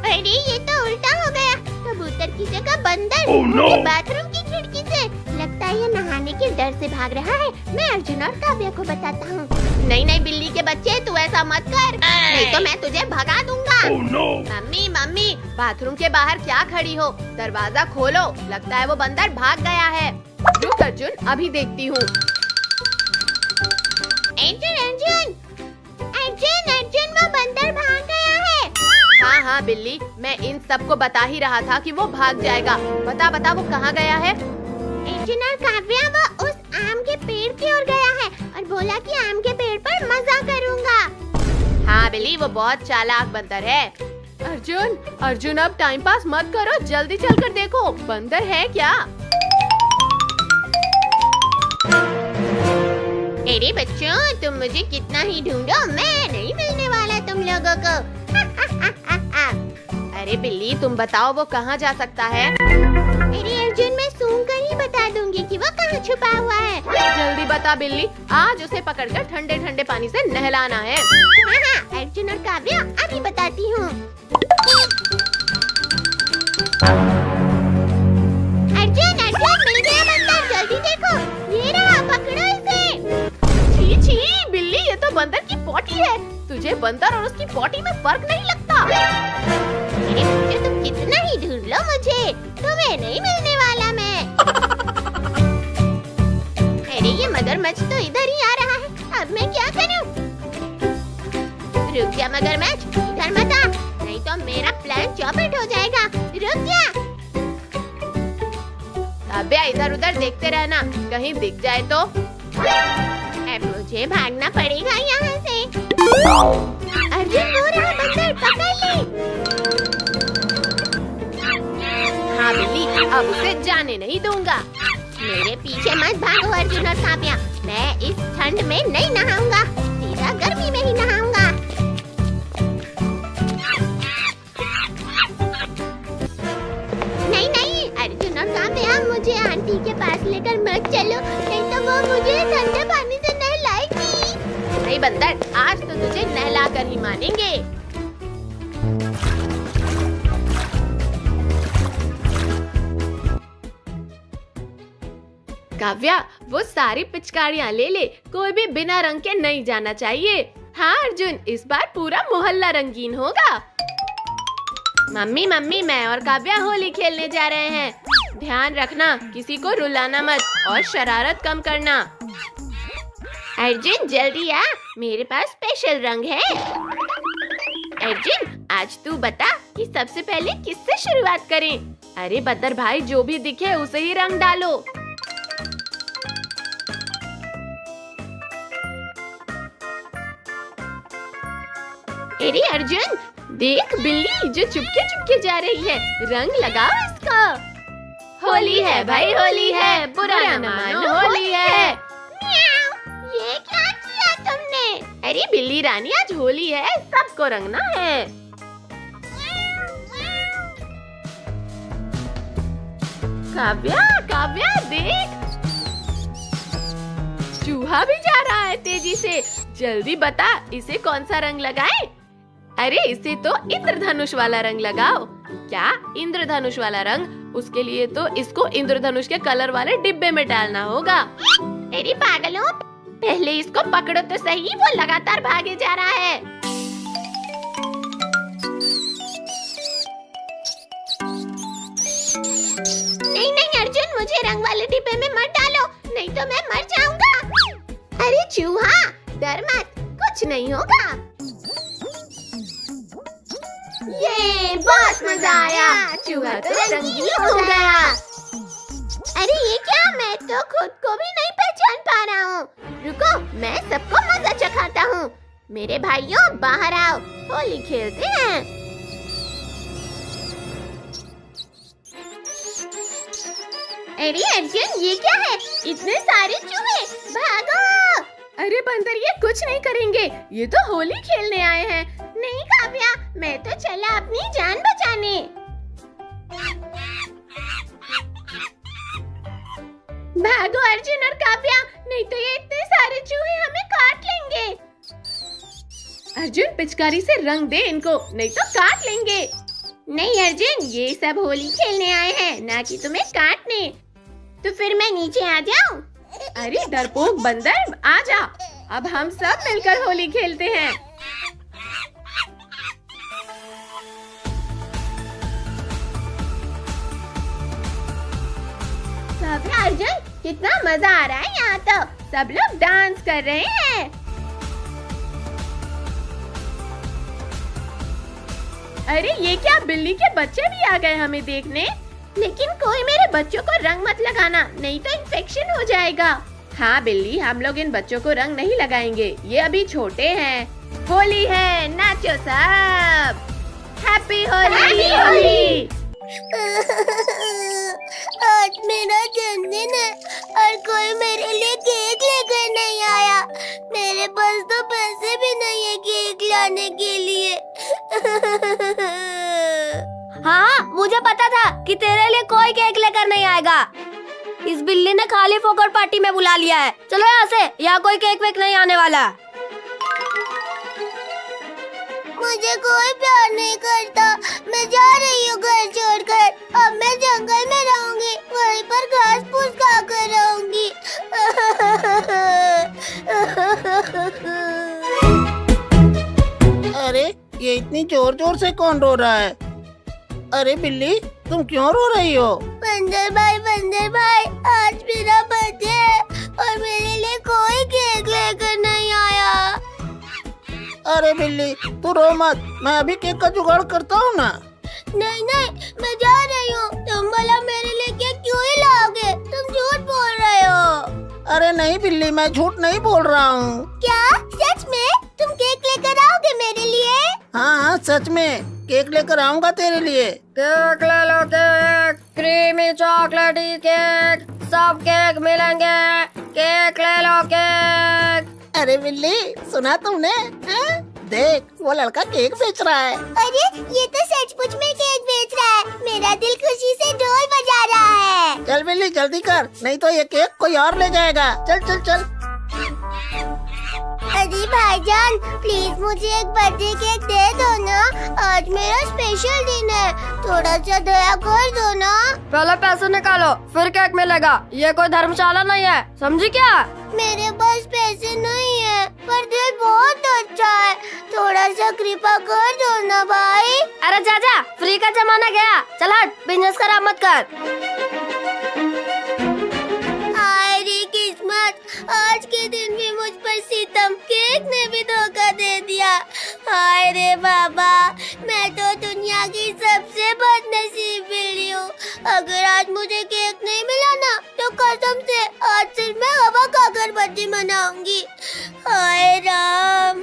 S1: अरे ये तो उल्टा हो गया, कबूतर की जगह बंदर। मुझे बाथरूम की खिड़की से लगता है ये नहाने के डर से भाग रहा है। मैं अर्जुन और काव्या को बताता हूँ।
S5: नहीं बिल्ली के बच्चे, तू ऐसा मत कर, नहीं तो मैं तुझे भगा दूंगा। मम्मी, बाथरूम के बाहर क्या खड़ी हो? दरवाजा खोलो, लगता है वो बंदर भाग गया है। रुक अर्जुन, अभी देखती हूँ।
S1: अर्जुन, वो बंदर भाग गया है।
S5: हाँ बिल्ली, मैं इन सबको बता ही रहा था कि वो भाग जाएगा। बता वो कहाँ गया है?
S1: अर्जुन और काव्या, वो उस आम के पेड़ की ओर गया है और बोला कि आम के पेड़ पर मजा करूंगा।
S5: हाँ बिल्ली, वो बहुत चालाक बंदर है। अर्जुन अब टाइम पास मत करो, जल्दी चलकर देखो बंदर है क्या।
S1: अरे बच्चों, तुम मुझे कितना ही ढूंढो, मैं नहीं मिलने वाला तुम लोगों को।
S5: अरे बिल्ली, तुम बताओ वो कहाँ जा सकता है?
S1: अरे अर्जुन, मैं सूंघ कर ही बता दूंगी कि वो कहाँ छुपा हुआ है।
S5: जल्दी बता बिल्ली, आज उसे पकड़कर ठंडे ठंडे पानी से नहलाना है।
S1: हाँ, अर्जुन और काव्या, अभी बताती हूँ। अर्जुन, मिल गया बंदर, जल्दी देखो, ये रहा, पकड़ो इसे।
S5: छी बिल्ली, ये तो बंदर की पोटी है। तुझे बंदर और उसकी पोटी में फर्क नहीं लगता।
S1: अरे बच्चे, तुम कितना ही ढूंढ लो मुझे, तुम्हें नहीं मिलने वाला मैं। अरे ये मगरमच्छ तो इधर ही आ रहा है, अब मैं क्या करूं? रुक जा मगरमच्छ, इधर मत आ, नहीं तो मेरा प्लान चौपट हो जाएगा। रुक जा।
S5: काव्या इधर उधर देखते रहना, कहीं दिख जाए तो।
S1: अब मुझे भागना पड़ेगा यहाँ से। अर्जुन हो रहा बंदर, पकड़ ले।
S5: हाँ बिल्ली, अब उसे जाने नहीं दूंगा।
S1: मेरे पीछे मत भागो अर्जुन और काव्या, मैं इस ठंड में नहीं नहाऊंगा, सीधा गर्मी में ही नहाऊंगा। नहीं नहीं अर्जुन और काव्या, मुझे आंटी के पास लेकर मत चलो, नहीं तो वो मुझे ठंडे पानी से नहलाएगी।
S5: नहीं बंदर, आज तो तुझे नहला कर ही मानेंगे। काव्या, वो सारी पिचकारियाँ ले ले, कोई भी बिना रंग के नहीं जाना चाहिए। हाँ अर्जुन, इस बार पूरा मोहल्ला रंगीन होगा। मम्मी मम्मी, मैं और काव्या होली खेलने जा रहे हैं। ध्यान रखना, किसी को रुलाना मत और शरारत कम करना।
S1: अर्जुन जल्दी आ, मेरे पास स्पेशल रंग है। अर्जुन आज तू बता कि सबसे पहले किससे शुरुआत करें?
S5: अरे बदर भाई, जो भी दिखे उसे ही रंग डालो।
S1: अरे अर्जुन
S5: देख बिल्ली जो चुपके चुपके जा रही है, रंग लगाओ इसका। होली है भाई, होली है, बुरा न मानो, होली है।
S1: म्याऊ, ये क्या किया तुमने?
S5: अरे बिल्ली रानी, आज होली है, सबको रंगना है। काव्या काव्या देख, चूहा भी जा रहा है तेजी से। जल्दी बता, इसे कौन सा रंग लगाएं? अरे इसे तो इंद्रधनुष वाला रंग लगाओ। क्या इंद्रधनुष वाला रंग? उसके लिए तो इसको इंद्रधनुष के कलर वाले डिब्बे में डालना होगा।
S1: अरे पागलों, पहले इसको पकड़ो तो सही, वो लगातार भागे जा रहा है। नहीं नहीं अर्जुन, मुझे रंग वाले डिब्बे में मत डालो, नहीं तो मैं मर जाऊंगा। अरे चूहा डर मत, कुछ नहीं होगा। ये बहुत मजा आया, चूहा तो रंगीन हो गया। अरे ये क्या, मैं तो खुद को भी नहीं पहचान पा रहा हूँ। रुको, मैं सबको मजा चखाता हूँ। मेरे भाइयों बाहर आओ, होली खेलते हैं। अरे अर्जुन ये क्या है, इतने सारे चूहे, भागो।
S5: अरे बंदर, ये कुछ नहीं करेंगे, ये तो होली खेलने आए हैं।
S1: नहीं काव्या, मैं तो चला अपनी जान बचाने। भागो अर्जुन और काव्या, नहीं तो ये इतने सारे चूहे हमें काट लेंगे।
S5: अर्जुन पिचकारी से रंग दे इनको, नहीं तो काट लेंगे।
S1: नहीं अर्जुन, ये सब होली खेलने आए हैं, ना कि तुम्हें काटने। तो फिर मैं नीचे आ जाऊं?
S5: अरे डरपोक बंदर, आजा, अब हम सब मिलकर होली खेलते हैं।
S1: अर्जुन कितना मजा आ रहा है यहाँ तो,
S5: सब लोग डांस कर रहे हैं। अरे ये क्या, बिल्ली के बच्चे भी आ गए हमें देखने।
S1: लेकिन कोई मेरे बच्चों को रंग मत लगाना, नहीं तो इन्फेक्शन हो जाएगा।
S5: हाँ बिल्ली, हम लोग इन बच्चों को रंग नहीं लगाएंगे, ये अभी छोटे हैं। होली है, नाचो सब, हैप्पी होली। होली
S1: आज मेरा जन्मदिन है और कोई मेरे लिए केक लेकर नहीं आया। मेरे पास तो पैसे भी नहीं है केक लाने के लिए।
S2: हाँ, मुझे पता था कि तेरे लिए कोई केक लेकर नहीं आएगा। इस बिल्ली ने खाली फोकट पार्टी में बुला लिया है। चलो यहाँ से, यहाँ कोई केक वेक नहीं आने वाला।
S1: मुझे कोई प्यार नहीं करता, मैं जा रही हूँ घर छोड़कर। अब मैं जंगल में रहूंगी, वहीं पर घास फूस खाकर रहूंगी।
S3: अरे ये इतनी जोर जोर से कौन रो रहा है? अरे बिल्ली, तुम क्यों रो रही हो?
S1: बंदर भाई, आज मेरा बर्थडे है, और मेरे लिए कोई केक लेकर नहीं आया।
S3: अरे बिल्ली तू रो मत, मैं अभी केक का जुगाड़ करता हूँ ना।
S1: नहीं नहीं, मैं जा रही हूँ। तुम भला मेरे लिए केक क्यों ही लाओगे? तुम झूठ बोल रहे हो।
S3: अरे नहीं बिल्ली, मैं झूठ नहीं बोल रहा हूँ।
S1: क्या सच में तुम केक लेकर आओगे मेरे लिए?
S3: हाँ सच में केक लेकर आऊंगा तेरे लिए।
S2: केक ले लो, केक, क्रीमी चॉकलेटी केक, सब केक मिलेंगे। केक ले लो, केक।
S3: अरे बिल्ली सुना तुमने? हाँ? देख वो लड़का केक बेच रहा है।
S1: अरे ये तो सचमुच में केक बेच रहा है। मेरा दिल खुशी से ढोल बजा रहा है।
S3: चल बिल्ली जल्दी कर, नहीं तो ये केक कोई और ले जाएगा। चल चल चल।
S1: अरे भाईजान प्लीज मुझे एक बर्थडे केक दे दो ना। आज मेरा स्पेशल दिन है, थोड़ा सा दया कर दो ना।
S2: पहले पैसे निकालो फिर केक मिलेगा। ये कोई धर्मशाला नहीं है, समझी क्या?
S1: मेरे पास पैसे नहीं है, पर दिल बहुत अच्छा है। थोड़ा सा कृपा कर दो ना भाई।
S2: अरे चाचा, फ्री का जमाना गया, चल हट, बिजनेस खराब मत कर।
S1: हाय रे किस्मत, आज के दिन भी मुझ पर सितम, केक ने भी धोखा दे दिया। हाय रे बाबा, मैं तो दुनिया की सबसे बदनसीब बिल्ली हूँ। अगर आज मुझे केक नहीं मिला ना तो कसम से आज सिर्फ मैं हवा का अगरबत्ती मनाऊंगी। हाय राम।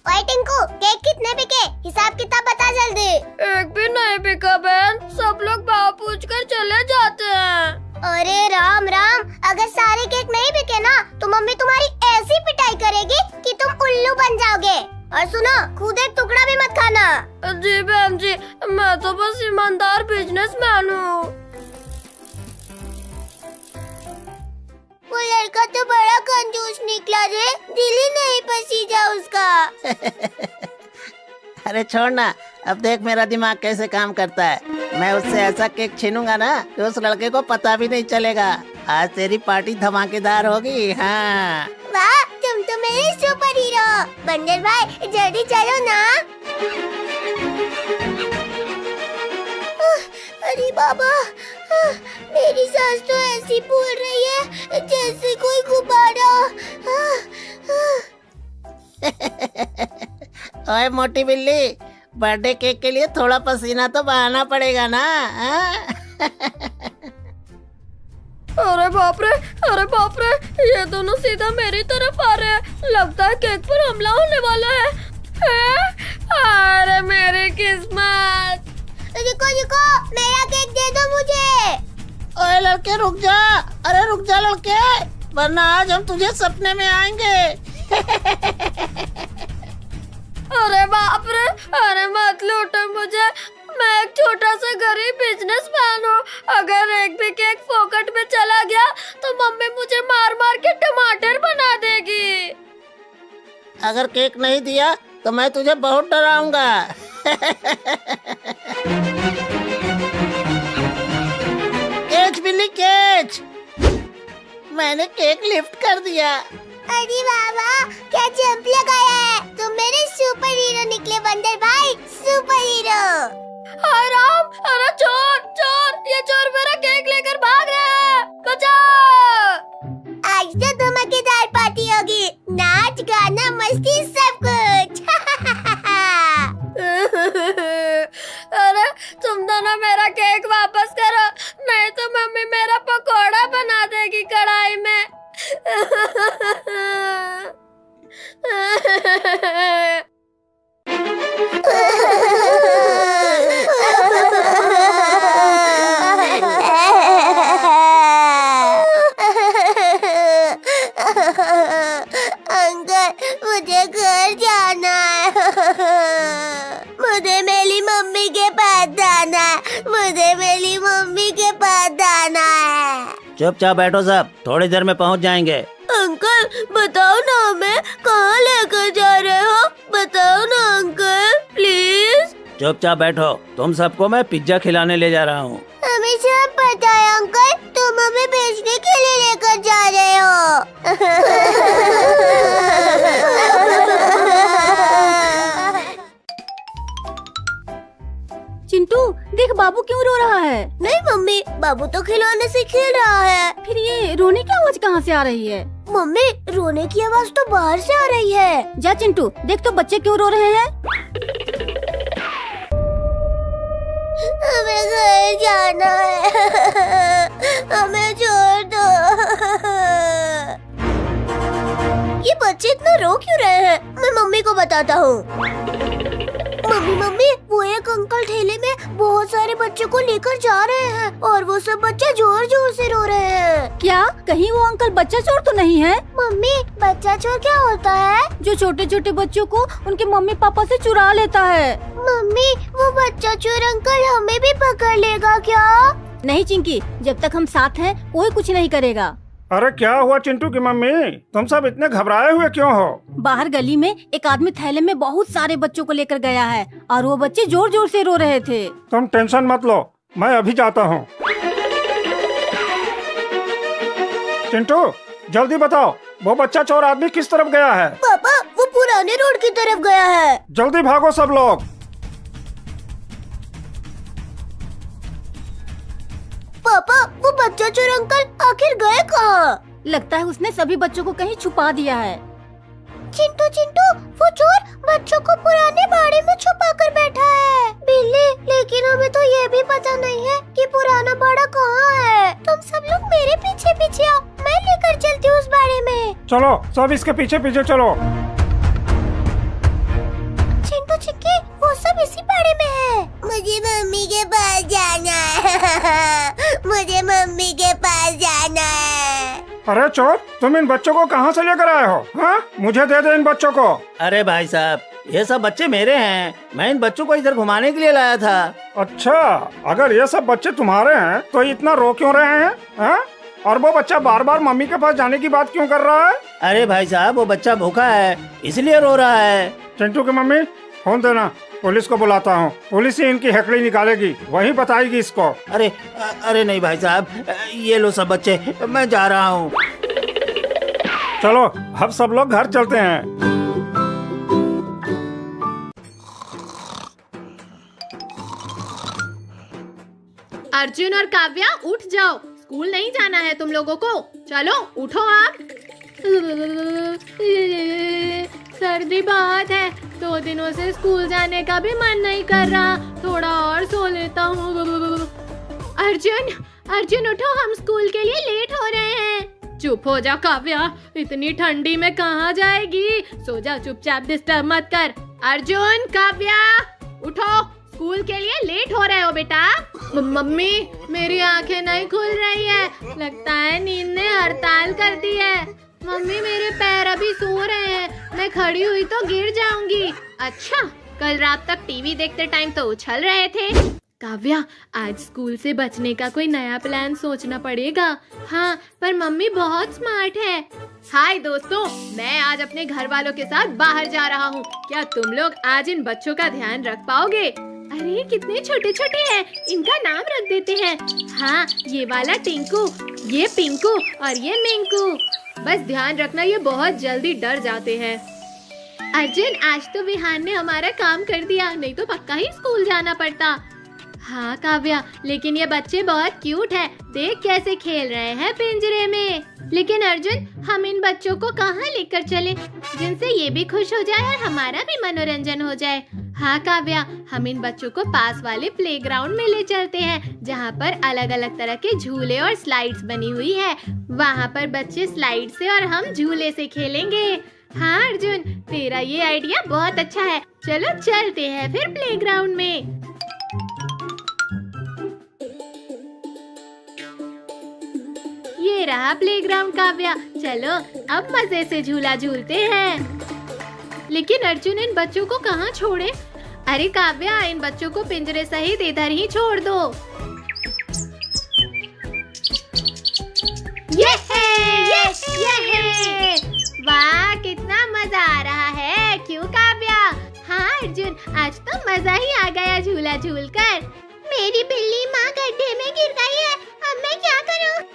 S1: ओए टिंकू, केक कितने बिके? हिसाब किताब बता जल्दी।
S2: एक भी नहीं बिका बहन, सब लोग भाव पूछ कर चले जाते हैं।
S1: अरे राम राम, अगर सारे केक नहीं बिके ना तो मम्मी तुम्हारी ऐसी पिटाई करेगी कि तुम उल्लू बन जाओगे। और सुनो, खुद एक टुकड़ा भी मत खाना।
S2: जी बहन जी, मैं तो बस ईमानदार बिजनेसमैन हूँ।
S1: वो लड़का तो बड़ा कंजूस निकला रे, दिल ही नहीं पसीजा उसका।
S3: अरे छोड़ ना, अब देख मेरा दिमाग कैसे काम करता है। मैं उससे ऐसा केक छीनूंगा ना कि उस लड़के को पता भी नहीं चलेगा। आज तेरी पार्टी धमाकेदार होगी। हाँ
S1: वाह, तुम तो मेरे सुपर हीरो। बंदर भाई जल्दी चलो ना। अरे बाबा, मेरी सांस तो ऐसी फूल रही है जैसे कोई गुब्बारा।
S3: ओए मोटी बिल्ली, बर्थडे केक के लिए थोड़ा पसीना तो बहाना पड़ेगा ना।
S2: अरे बाप रे, अरे बाप रे, ये दोनों सीधा मेरी तरफ आ रहे हैं। लगता है केक पर हमला होने वाला है। अरे मेरी किस्मत।
S1: रुको रुको, मेरा केक दे दो मुझे।
S3: ओए लड़के रुक जा, अरे रुक जा लड़के, वरना आज हम तुझे सपने में आएंगे।
S2: अरे बाप रे, अरे मत लूटो मुझे। मैं एक छोटा सा गरीब बिजनेसमैन हूँ। अगर एक भी केक फोकट में चला गया तो मम्मी मुझे मार मार के टमाटर बना देगी।
S3: अगर केक नहीं दिया तो मैं तुझे बहुत डराऊंगा। कैच बिल्ली कैच, मैंने केक लिफ्ट कर दिया।
S1: अरे बाबा, क्या जंप लगाया है? तुम मेरे सुपर हीरो निकले बंदर भाई, सुपर हीरो।
S2: हाय राम, अरे चोर चोर, ये चोर मेरा केक लेकर भाग रहा है, बचाओ।
S1: आज तो धमाकेदार पार्टी होगी, नाच गाना मस्ती सब कुछ।
S2: अरे तुम दोनों मेरा केक वापस करो, नहीं तो मम्मी मेरा पकोड़ा बना देगी कढ़ाई में।
S1: अंकल, मुझे घर जाना है। मुझे मेरी मम्मी के पास जाना है। मुझे मेरी मम्मी के पास जाना है।
S3: चुपचाप बैठो सब, थोड़ी देर में पहुंच जाएंगे।
S1: अंकल बताओ ना, हमें कहाँ लेकर जा रहे हो? बताओ ना अंकल प्लीज।
S3: चुपचाप बैठो, तुम सबको मैं पिज्जा खिलाने ले जा रहा हूँ।
S1: हमें सब पता है अंकल, तुम हमें बेचने के लिए लेकर जा रहे हो।
S5: चिंटू देख, बाबू क्यों रो रहा है?
S1: नहीं मम्मी, मम्मी, बाबू तो खिलौने से खेल रहा है।
S2: फिर ये रोने की आवाज कहाँ से आ रही है?
S1: मम्मी, रोने की आवाज तो बाहर से आ रही है।
S2: जा चिंटू, देख तो बच्चे क्यों रो रहे हैं।
S1: हमें घर जाना है, हमें छोड़ दो। ये बच्चे इतना रो क्यों रहे हैं? मैं मम्मी को बताता हूँ। मम्मी, वो एक अंकल ठेले में बहुत सारे बच्चों को लेकर जा रहे हैं और वो सब बच्चे जोर जोर से रो रहे हैं।
S2: क्या कहीं वो अंकल बच्चा चोर तो नहीं है?
S1: मम्मी, बच्चा चोर क्या होता है?
S2: जो छोटे छोटे बच्चों को उनके मम्मी पापा से चुरा लेता है।
S1: मम्मी, वो बच्चा चोर अंकल हमें भी पकड़ लेगा क्या?
S2: नहीं चिंकी, जब तक हम साथ हैं कोई कुछ नहीं करेगा।
S4: अरे क्या हुआ चिंटू की मम्मी, तुम सब इतने घबराए हुए क्यों हो?
S2: बाहर गली में एक आदमी थैले में बहुत सारे बच्चों को लेकर गया है और वो बच्चे जोर जोर से रो रहे थे।
S4: तुम टेंशन मत लो, मैं अभी जाता हूँ। चिंटू, जल्दी बताओ, वो बच्चा चोर आदमी किस तरफ गया है?
S1: पापा, वो पुराने रोड की तरफ गया है।
S4: जल्दी भागो सब लोग।
S1: पापा, वो बच्चा चोर अंकल आखिर गए कहाँ?
S2: लगता है उसने सभी बच्चों को कहीं छुपा दिया है।
S1: चिंटू, वो चोर बच्चों को पुराने बाड़े में छुपा कर बैठा है। बिल्ली, लेकिन हमें तो ये भी पता नहीं है कि पुराना बाड़ा कहाँ है। तुम सब लोग मेरे पीछे पीछे आओ, मैं लेकर चलती हूँ उस बाड़े में।
S4: चलो, सब इसके पीछे पीछे चलो।
S1: चिंटू चिक्की, वो सब इसी बाड़े में है। मुझे मम्मी के पास जाना है। मुझे मम्मी के पास जाना है।
S4: अरे चोर, तुम इन बच्चों को कहाँ से लेकर आए हो? हाँ, मुझे दे दे इन बच्चों को।
S3: अरे भाई साहब, ये सब बच्चे मेरे हैं। मैं इन बच्चों को इधर घुमाने के लिए लाया था।
S4: अच्छा, अगर ये सब बच्चे तुम्हारे हैं तो इतना रो क्यों रहे हैं? हाँ? और वो बच्चा बार बार मम्मी के पास जाने की बात क्यों कर रहा है?
S3: अरे भाई साहब, वो बच्चा भूखा है इसलिए रो रहा है।
S4: चिंटू की मम्मी, फोन देना, पुलिस को बुलाता हूँ। पुलिस ही इनकी हेकड़ी निकालेगी, वही बताएगी इसको।
S3: अरे नहीं भाई साहब, ये लो सब बच्चे, मैं जा रहा हूँ।
S4: चलो, अब सब लोग घर चलते हैं।
S5: अर्जुन और काव्या, उठ जाओ, स्कूल नहीं जाना है तुम लोगों को। चलो उठो आप। सर्दी बहुत है, 2 दिनों से स्कूल जाने का भी मन नहीं कर रहा। थोड़ा और सो लेता हूँ। अर्जुन उठो, हम स्कूल के लिए लेट हो रहे हैं। चुप हो जा काव्या, इतनी ठंडी में कहाँ जाएगी? सो जा चुपचाप, डिस्टर्ब मत कर। अर्जुन, काव्या, उठो, स्कूल के लिए लेट हो रहे हो बेटा। मम्मी, मेरी आंखें नहीं खुल रही है, लगता है नींद ने हड़ताल कर दी है। मम्मी, मेरे पैर अभी सो रहे हैं, मैं खड़ी हुई तो गिर जाऊंगी। अच्छा, कल रात तक टीवी देखते टाइम तो उछल रहे थे। काव्या, आज स्कूल से बचने का कोई नया प्लान सोचना पड़ेगा। हाँ, पर मम्मी बहुत स्मार्ट है। हाय दोस्तों, मैं आज अपने घर वालों के साथ बाहर जा रहा हूँ। क्या तुम लोग आज इन बच्चों का ध्यान रख पाओगे? अरे कितने छोटे छोटे हैं, इनका नाम रख देते हैं। हाँ, ये वाला टिंकू, ये पिंकू और ये मिंकू। बस ध्यान रखना, ये बहुत जल्दी डर जाते हैं। अर्जुन, आज तो विहान ने हमारा काम कर दिया, नहीं तो पक्का ही स्कूल जाना पड़ता। हाँ काव्या, लेकिन ये बच्चे बहुत क्यूट है, देख कैसे खेल रहे हैं पिंजरे में। लेकिन अर्जुन, हम इन बच्चों को कहाँ लेकर चले जिनसे ये भी खुश हो जाए और हमारा भी मनोरंजन हो जाए? हाँ काव्या, हम इन बच्चों को पास वाले प्लेग्राउंड में ले चलते हैं, जहाँ पर अलग अलग तरह के झूले और स्लाइड्स बनी हुई है। वहाँ पर बच्चे स्लाइड से और हम झूले से खेलेंगे। हाँ अर्जुन, तेरा ये आइडिया बहुत अच्छा है। चलो चलते हैं फिर प्लेग्राउंड में। ये रहा प्लेग्राउंड काव्या, चलो अब मजे से झूला झूलते हैं। लेकिन अर्जुन, इन बच्चों को कहाँ छोड़े? अरे काव्या, इन बच्चों को पिंजरे सहित इधर ही छोड़ दो। ये वाह, कितना मजा आ रहा है, क्यों काव्या? हाँ अर्जुन, आज तो मजा ही आ गया झूला झूलकर। मेरी बिल्ली माँ गड्ढे में गिर गई है, अब मैं क्या करूँ?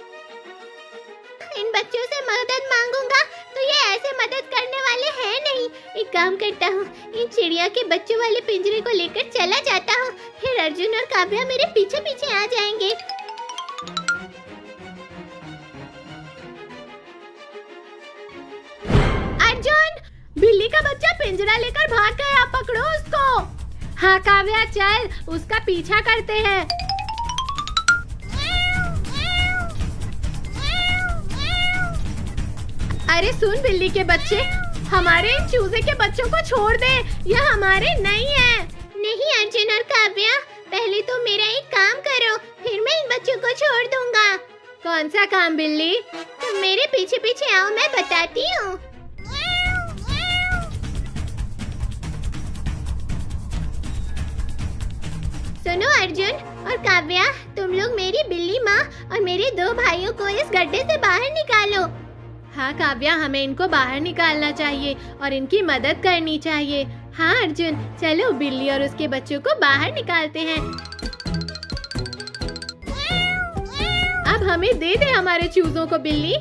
S5: इन बच्चों से मदद मांगूंगा तो ये ऐसे मदद करने वाले हैं नहीं। एक काम करता हूँ, इन चिड़िया के बच्चों वाले पिंजरे को लेकर चला जाता हूँ, फिर अर्जुन और काव्या मेरे पीछे पीछे आ जाएंगे। अर्जुन, बिल्ली का बच्चा पिंजरा लेकर भाग गया, पकड़ो उसको। हाँ काव्या चल, उसका पीछा करते हैं। अरे सुन बिल्ली के बच्चे, हमारे इन चूजे के बच्चों को छोड़ दे, यह हमारे नहीं है।
S1: नहीं अर्जुन और काव्या, पहले तो मेरा एक काम करो, फिर मैं इन बच्चों को छोड़ दूंगा।
S5: कौन सा काम बिल्ली?
S1: तुम मेरे पीछे पीछे आओ, मैं बताती हूँ। सुनो अर्जुन और काव्या, तुम लोग मेरी बिल्ली माँ और मेरे 2 भाइयों को इस गड्ढे से बाहर निकालो।
S5: हाँ काव्या, हमें इनको बाहर निकालना चाहिए और इनकी मदद करनी चाहिए। हाँ अर्जुन, चलो बिल्ली और उसके बच्चों को बाहर निकालते हैं। अब हमें दे दे हमारे चूजों को बिल्ली।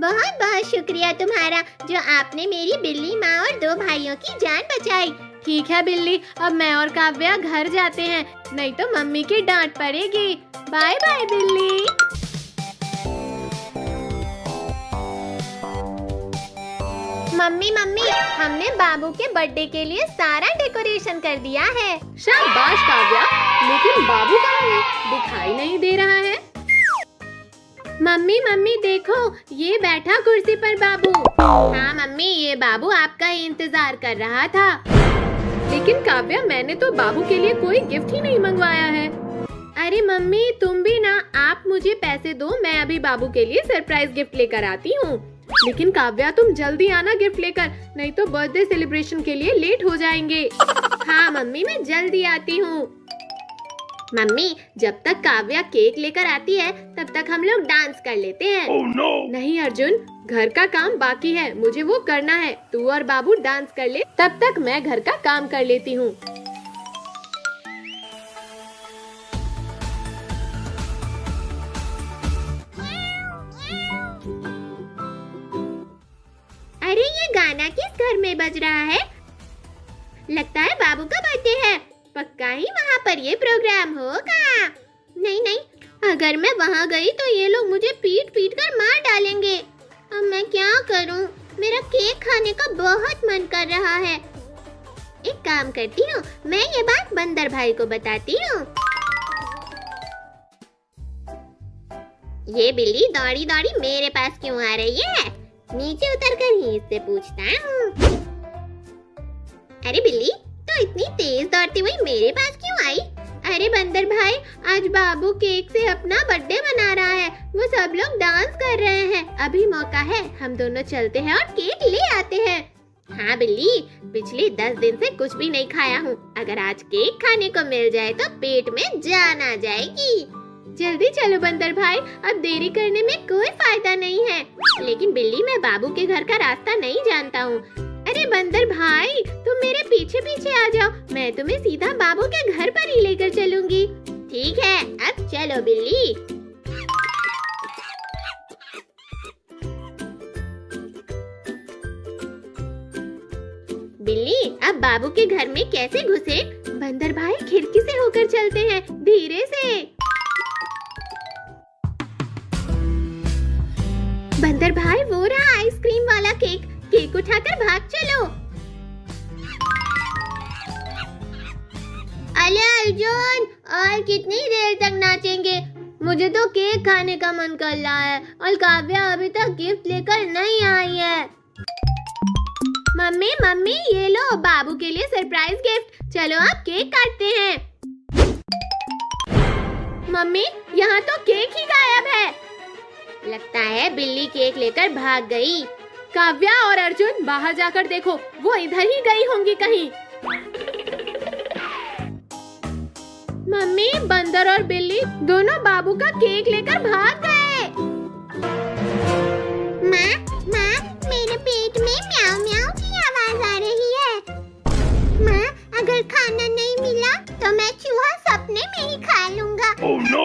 S1: बहुत बहुत शुक्रिया तुम्हारा, जो आपने मेरी बिल्ली माँ और 2 भाइयों की जान बचाई।
S5: ठीक है बिल्ली, अब मैं और काव्या घर जाते हैं, नहीं तो मम्मी की डांट पड़ेगी। बाय बाय बिल्ली।
S1: मम्मी मम्मी, हमने बाबू के बर्थडे के लिए सारा डेकोरेशन कर दिया है।
S5: शाबाश काव्या, लेकिन बाबू कहाँ है? दिखाई नहीं दे रहा है। मम्मी मम्मी देखो, ये बैठा कुर्सी पर बाबू। हाँ मम्मी, ये बाबू आपका ही इंतजार कर रहा था। लेकिन काव्या, मैंने तो बाबू के लिए कोई गिफ्ट ही नहीं मंगवाया है। अरे मम्मी तुम भी ना, आप मुझे पैसे दो, मैं अभी बाबू के लिए सरप्राइज गिफ्ट लेकर आती हूँ। लेकिन काव्या तुम जल्दी आना गिफ्ट लेकर, नहीं तो बर्थडे सेलिब्रेशन के लिए लेट हो जाएंगे। हाँ मम्मी, मैं जल्दी आती हूँ। मम्मी, जब तक काव्या केक लेकर आती है तब तक हम लोग डांस कर लेते हैं।
S4: Oh, no!
S5: नहीं अर्जुन, घर का काम बाकी है, मुझे वो करना है। तू और बाबू डांस कर ले, तब तक मैं घर का काम कर लेती हूँ।
S1: अरे ये गाना किस घर में बज रहा है? लगता है बाबू का बर्थडे है, पक्का ही वहाँ पर ये प्रोग्राम होगा। नहीं नहीं, अगर मैं वहाँ गई तो ये लोग मुझे पीट पीट कर मार डालेंगे। अब मैं क्या करूँ? मेरा केक खाने का बहुत मन कर रहा है। एक काम करती हूँ, मैं ये बात बंदर भाई को बताती हूँ। ये बिल्ली दौड़ी दौड़ी मेरे पास क्यों आ रही है? नीचे उतरकर ही इससे पूछता हूँ। अरे बिल्ली, तो इतनी तेज दौड़ती हुई मेरे पास क्यों आई? अरे बंदर भाई, आज बाबू केक से अपना बर्थडे मना रहा है, वो सब लोग डांस कर रहे हैं। अभी मौका है, हम दोनों चलते हैं और केक ले आते हैं। हाँ बिल्ली, पिछले 10 दिन से कुछ भी नहीं खाया हूँ, अगर आज केक खाने को मिल जाए तो पेट में जान आ जाएगी। जल्दी चलो बंदर भाई, अब देरी करने में कोई फायदा नहीं है। लेकिन बिल्ली, मैं बाबू के घर का रास्ता नहीं जानता हूँ। अरे बंदर भाई, तुम मेरे पीछे पीछे आ जाओ, मैं तुम्हें सीधा बाबू के घर पर ही लेकर चलूंगी। ठीक है, अब चलो बिल्ली। बिल्ली, अब बाबू के घर में कैसे घुसे? बंदर भाई, खिड़की से होकर चलते हैं, धीरे से। बंदर भाई, वो रहा आइसक्रीम वाला केक, केक उठाकर भाग चलो। अरे अर्जुन, और कितनी देर तक नाचेंगे? मुझे तो केक खाने का मन कर रहा है और काव्या अभी तक गिफ्ट लेकर नहीं आई है। मम्मी मम्मी, ये लो बाबू के लिए सरप्राइज गिफ्ट, चलो अब केक काटते हैं। मम्मी, यहाँ तो केक ही गायब है। लगता है बिल्ली केक लेकर भाग गई। काव्या और अर्जुन, बाहर जाकर देखो, वो इधर ही गई होंगी कहीं। मम्मी, बंदर और बिल्ली दोनों बाबू का केक लेकर भाग गए। माँ, मेरे पेट में म्याऊ म्याऊ की आवाज आ रही है। माँ, अगर खाना नहीं मिला तो मैं चूहा सपने में ही खा लूंगा।
S4: Oh, no!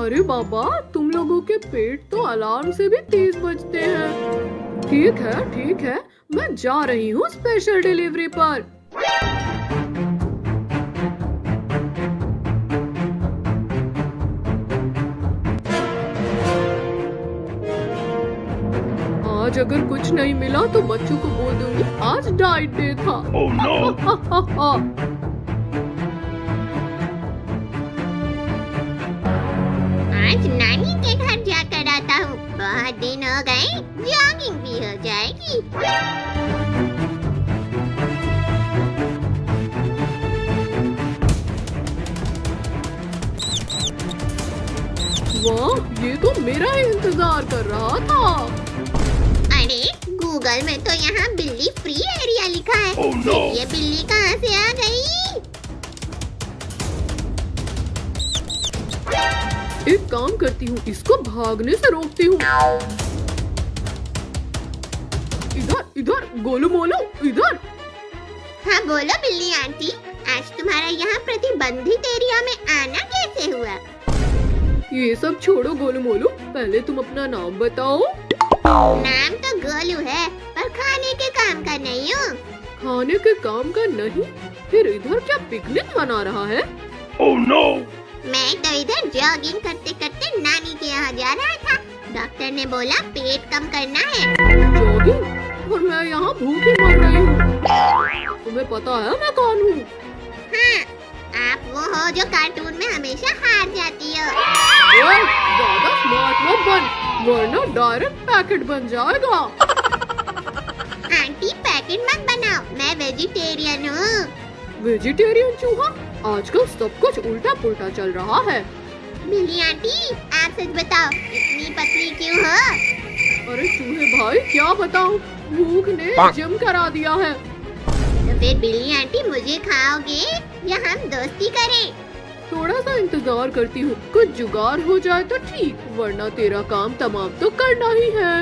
S6: अरे बाबा, तुम लोगों के पेट तो अलार्म से भी तेज बजते हैं। ठीक है, मैं जा रही हूँ स्पेशल डिलीवरी पर। आज अगर कुछ नहीं मिला तो बच्चों को बोल दूंगी आज डाइट डे था।
S1: आज नानी के घर जाकर आता हूँ, बहुत दिन हो गए, जॉगिंग भी हो जाएगी।
S6: वाह, ये तो मेरा ही इंतजार कर रहा था।
S1: अरे गूगल में तो यहाँ बिल्ली फ्री एरिया लिखा है। ये बिल्ली कहाँ से आ गई?
S6: एक काम करती हूँ, इसको भागने से रोकती हूँ। इधर इधर गोलू मोलू इधर।
S1: हाँ बोलो बिल्ली आंटी, आज तुम्हारा यहाँ प्रतिबंधित एरिया में आना कैसे हुआ?
S6: ये सब छोड़ो गोलू मोलू, पहले तुम अपना नाम बताओ।
S1: नाम तो गोलू है, पर खाने के काम का नहीं हूँ।
S6: खाने के काम का नहीं? फिर इधर क्या पिकनिक मना रहा है?
S4: Oh no!
S1: मैं तो इधर जॉगिंग करते करते नानी के यहाँ जा रहा था। डॉक्टर ने बोला पेट कम करना है।
S6: जॉगिंग? और मैं यहाँ भूखी मर रही हूँ। तुम्हें पता है मैं कौन हूँ?
S1: हाँ, आप वो हो जो कार्टून में हमेशा हार जाती हो।
S6: ओए, ज्यादा स्मार्ट मत बन, वरना डायरेक्ट पैकेट बन जाएगा।
S1: आंटी पैकेट मत बनाओ, मैं वेजिटेरियन हूँ।
S6: वेजिटेरियन चूहा? आजकल सब कुछ उल्टा पुल्टा चल रहा है।
S1: बिल्ली आंटी, आप सच बताओ, इतनी पतली क्यों हो?
S6: अरे चूहे भाई क्या बताऊं, भूख ने जिम करा दिया है।
S1: तो फिर बिल्ली आंटी मुझे खाओगे या हम दोस्ती करें?
S6: थोड़ा सा इंतजार करती हूँ, कुछ जुगाड़ हो जाए तो ठीक, वरना तेरा काम तमाम तो करना ही है।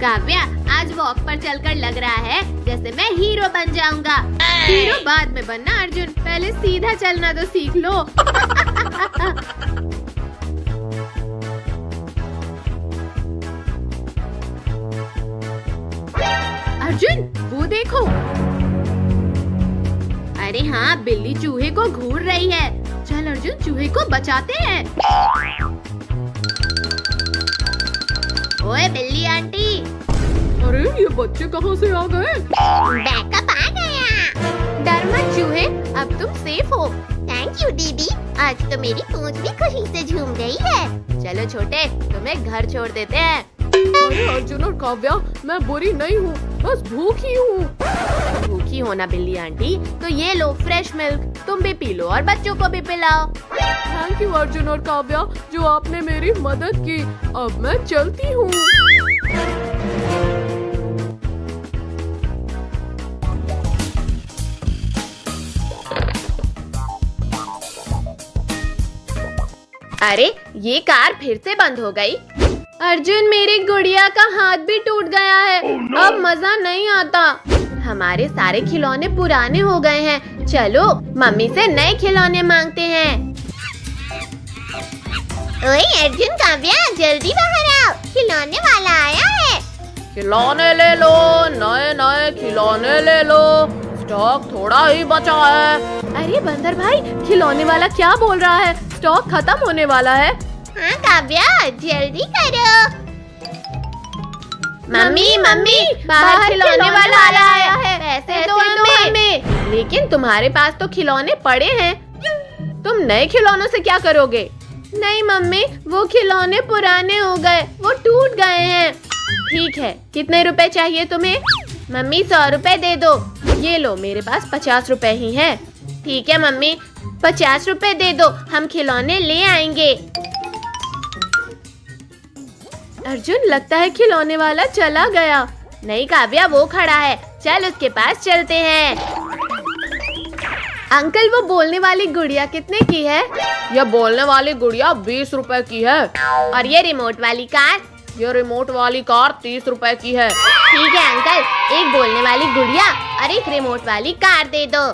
S5: काव्या, आज वॉक पर चलकर लग रहा है जैसे मैं हीरो बन जाऊंगा। हीरो बाद में बनना अर्जुन, पहले सीधा चलना तो सीख लो। अर्जुन वो देखो। अरे हाँ, बिल्ली चूहे को घूर रही है। चल अर्जुन, चूहे को बचाते हैं।
S1: ओए बिल्ली आंटी।
S6: अरे ये बच्चे कहाँ से आ गए?
S1: बैकअप आ गया।
S5: डर मत चूहे, अब तुम सेफ हो।
S1: थैंक यू दीदी, आज तो मेरी पूंछ भी खुशी से झूम गई है।
S5: चलो छोटे, तुम्हें घर छोड़ देते हैं।
S6: अरे अर्जुन और काव्या, मैं बुरी नहीं हूँ, बस भूखी हूँ।
S5: भूखी हो ना बिल्ली आंटी, तो ये लो फ्रेश मिल्क, तुम भी पी लो और बच्चों को भी पिलाओ।
S6: थैंक यू अर्जुन और काव्या, जो आपने मेरी मदद की। अब मैं चलती हूँ।
S5: अरे ये कार फिर से बंद हो गई। अर्जुन, मेरी गुड़िया का हाथ भी टूट गया है। अब मजा नहीं आता। हमारे सारे खिलौने पुराने हो गए हैं। चलो मम्मी से नए खिलौने मांगते हैं।
S1: ओए अर्जुन काव्या, जल्दी बाहर आओ, खिलौने वाला आया है।
S6: खिलौने ले लो, नए नए खिलौने ले लो, स्टॉक थोड़ा ही बचा है।
S5: अरे बंदर भाई, खिलौने वाला क्या बोल रहा है? स्टॉक खत्म होने वाला है।
S1: हाँ काव्या, जल्दी करो।
S5: मम्मी मम्मी, बाहर खिलौने वाला आया है, पैसे दो हमें। लेकिन तुम्हारे पास तो खिलौने पड़े हैं, तुम नए खिलौनों से क्या करोगे? नहीं मम्मी, वो खिलौने पुराने हो गए, वो टूट गए हैं। ठीक है, कितने रुपए चाहिए तुम्हें? मम्मी 100 रुपए दे दो। ये लो, मेरे पास 50 रुपए ही हैं। ठीक है मम्मी, 50 रुपए दे दो, हम खिलौने ले आएंगे। अर्जुन, लगता है खिलौने वाला चला गया। नहीं काव्या, वो खड़ा है, चल उसके पास चलते हैं। अंकल, वो बोलने वाली गुड़िया कितने की है?
S6: यह बोलने वाली गुड़िया 20 रुपए की है।
S5: और ये रिमोट वाली कार?
S6: ये रिमोट वाली कार 30 रुपए की है।
S5: ठीक है अंकल, एक बोलने वाली गुड़िया और एक रिमोट वाली कार दे दो।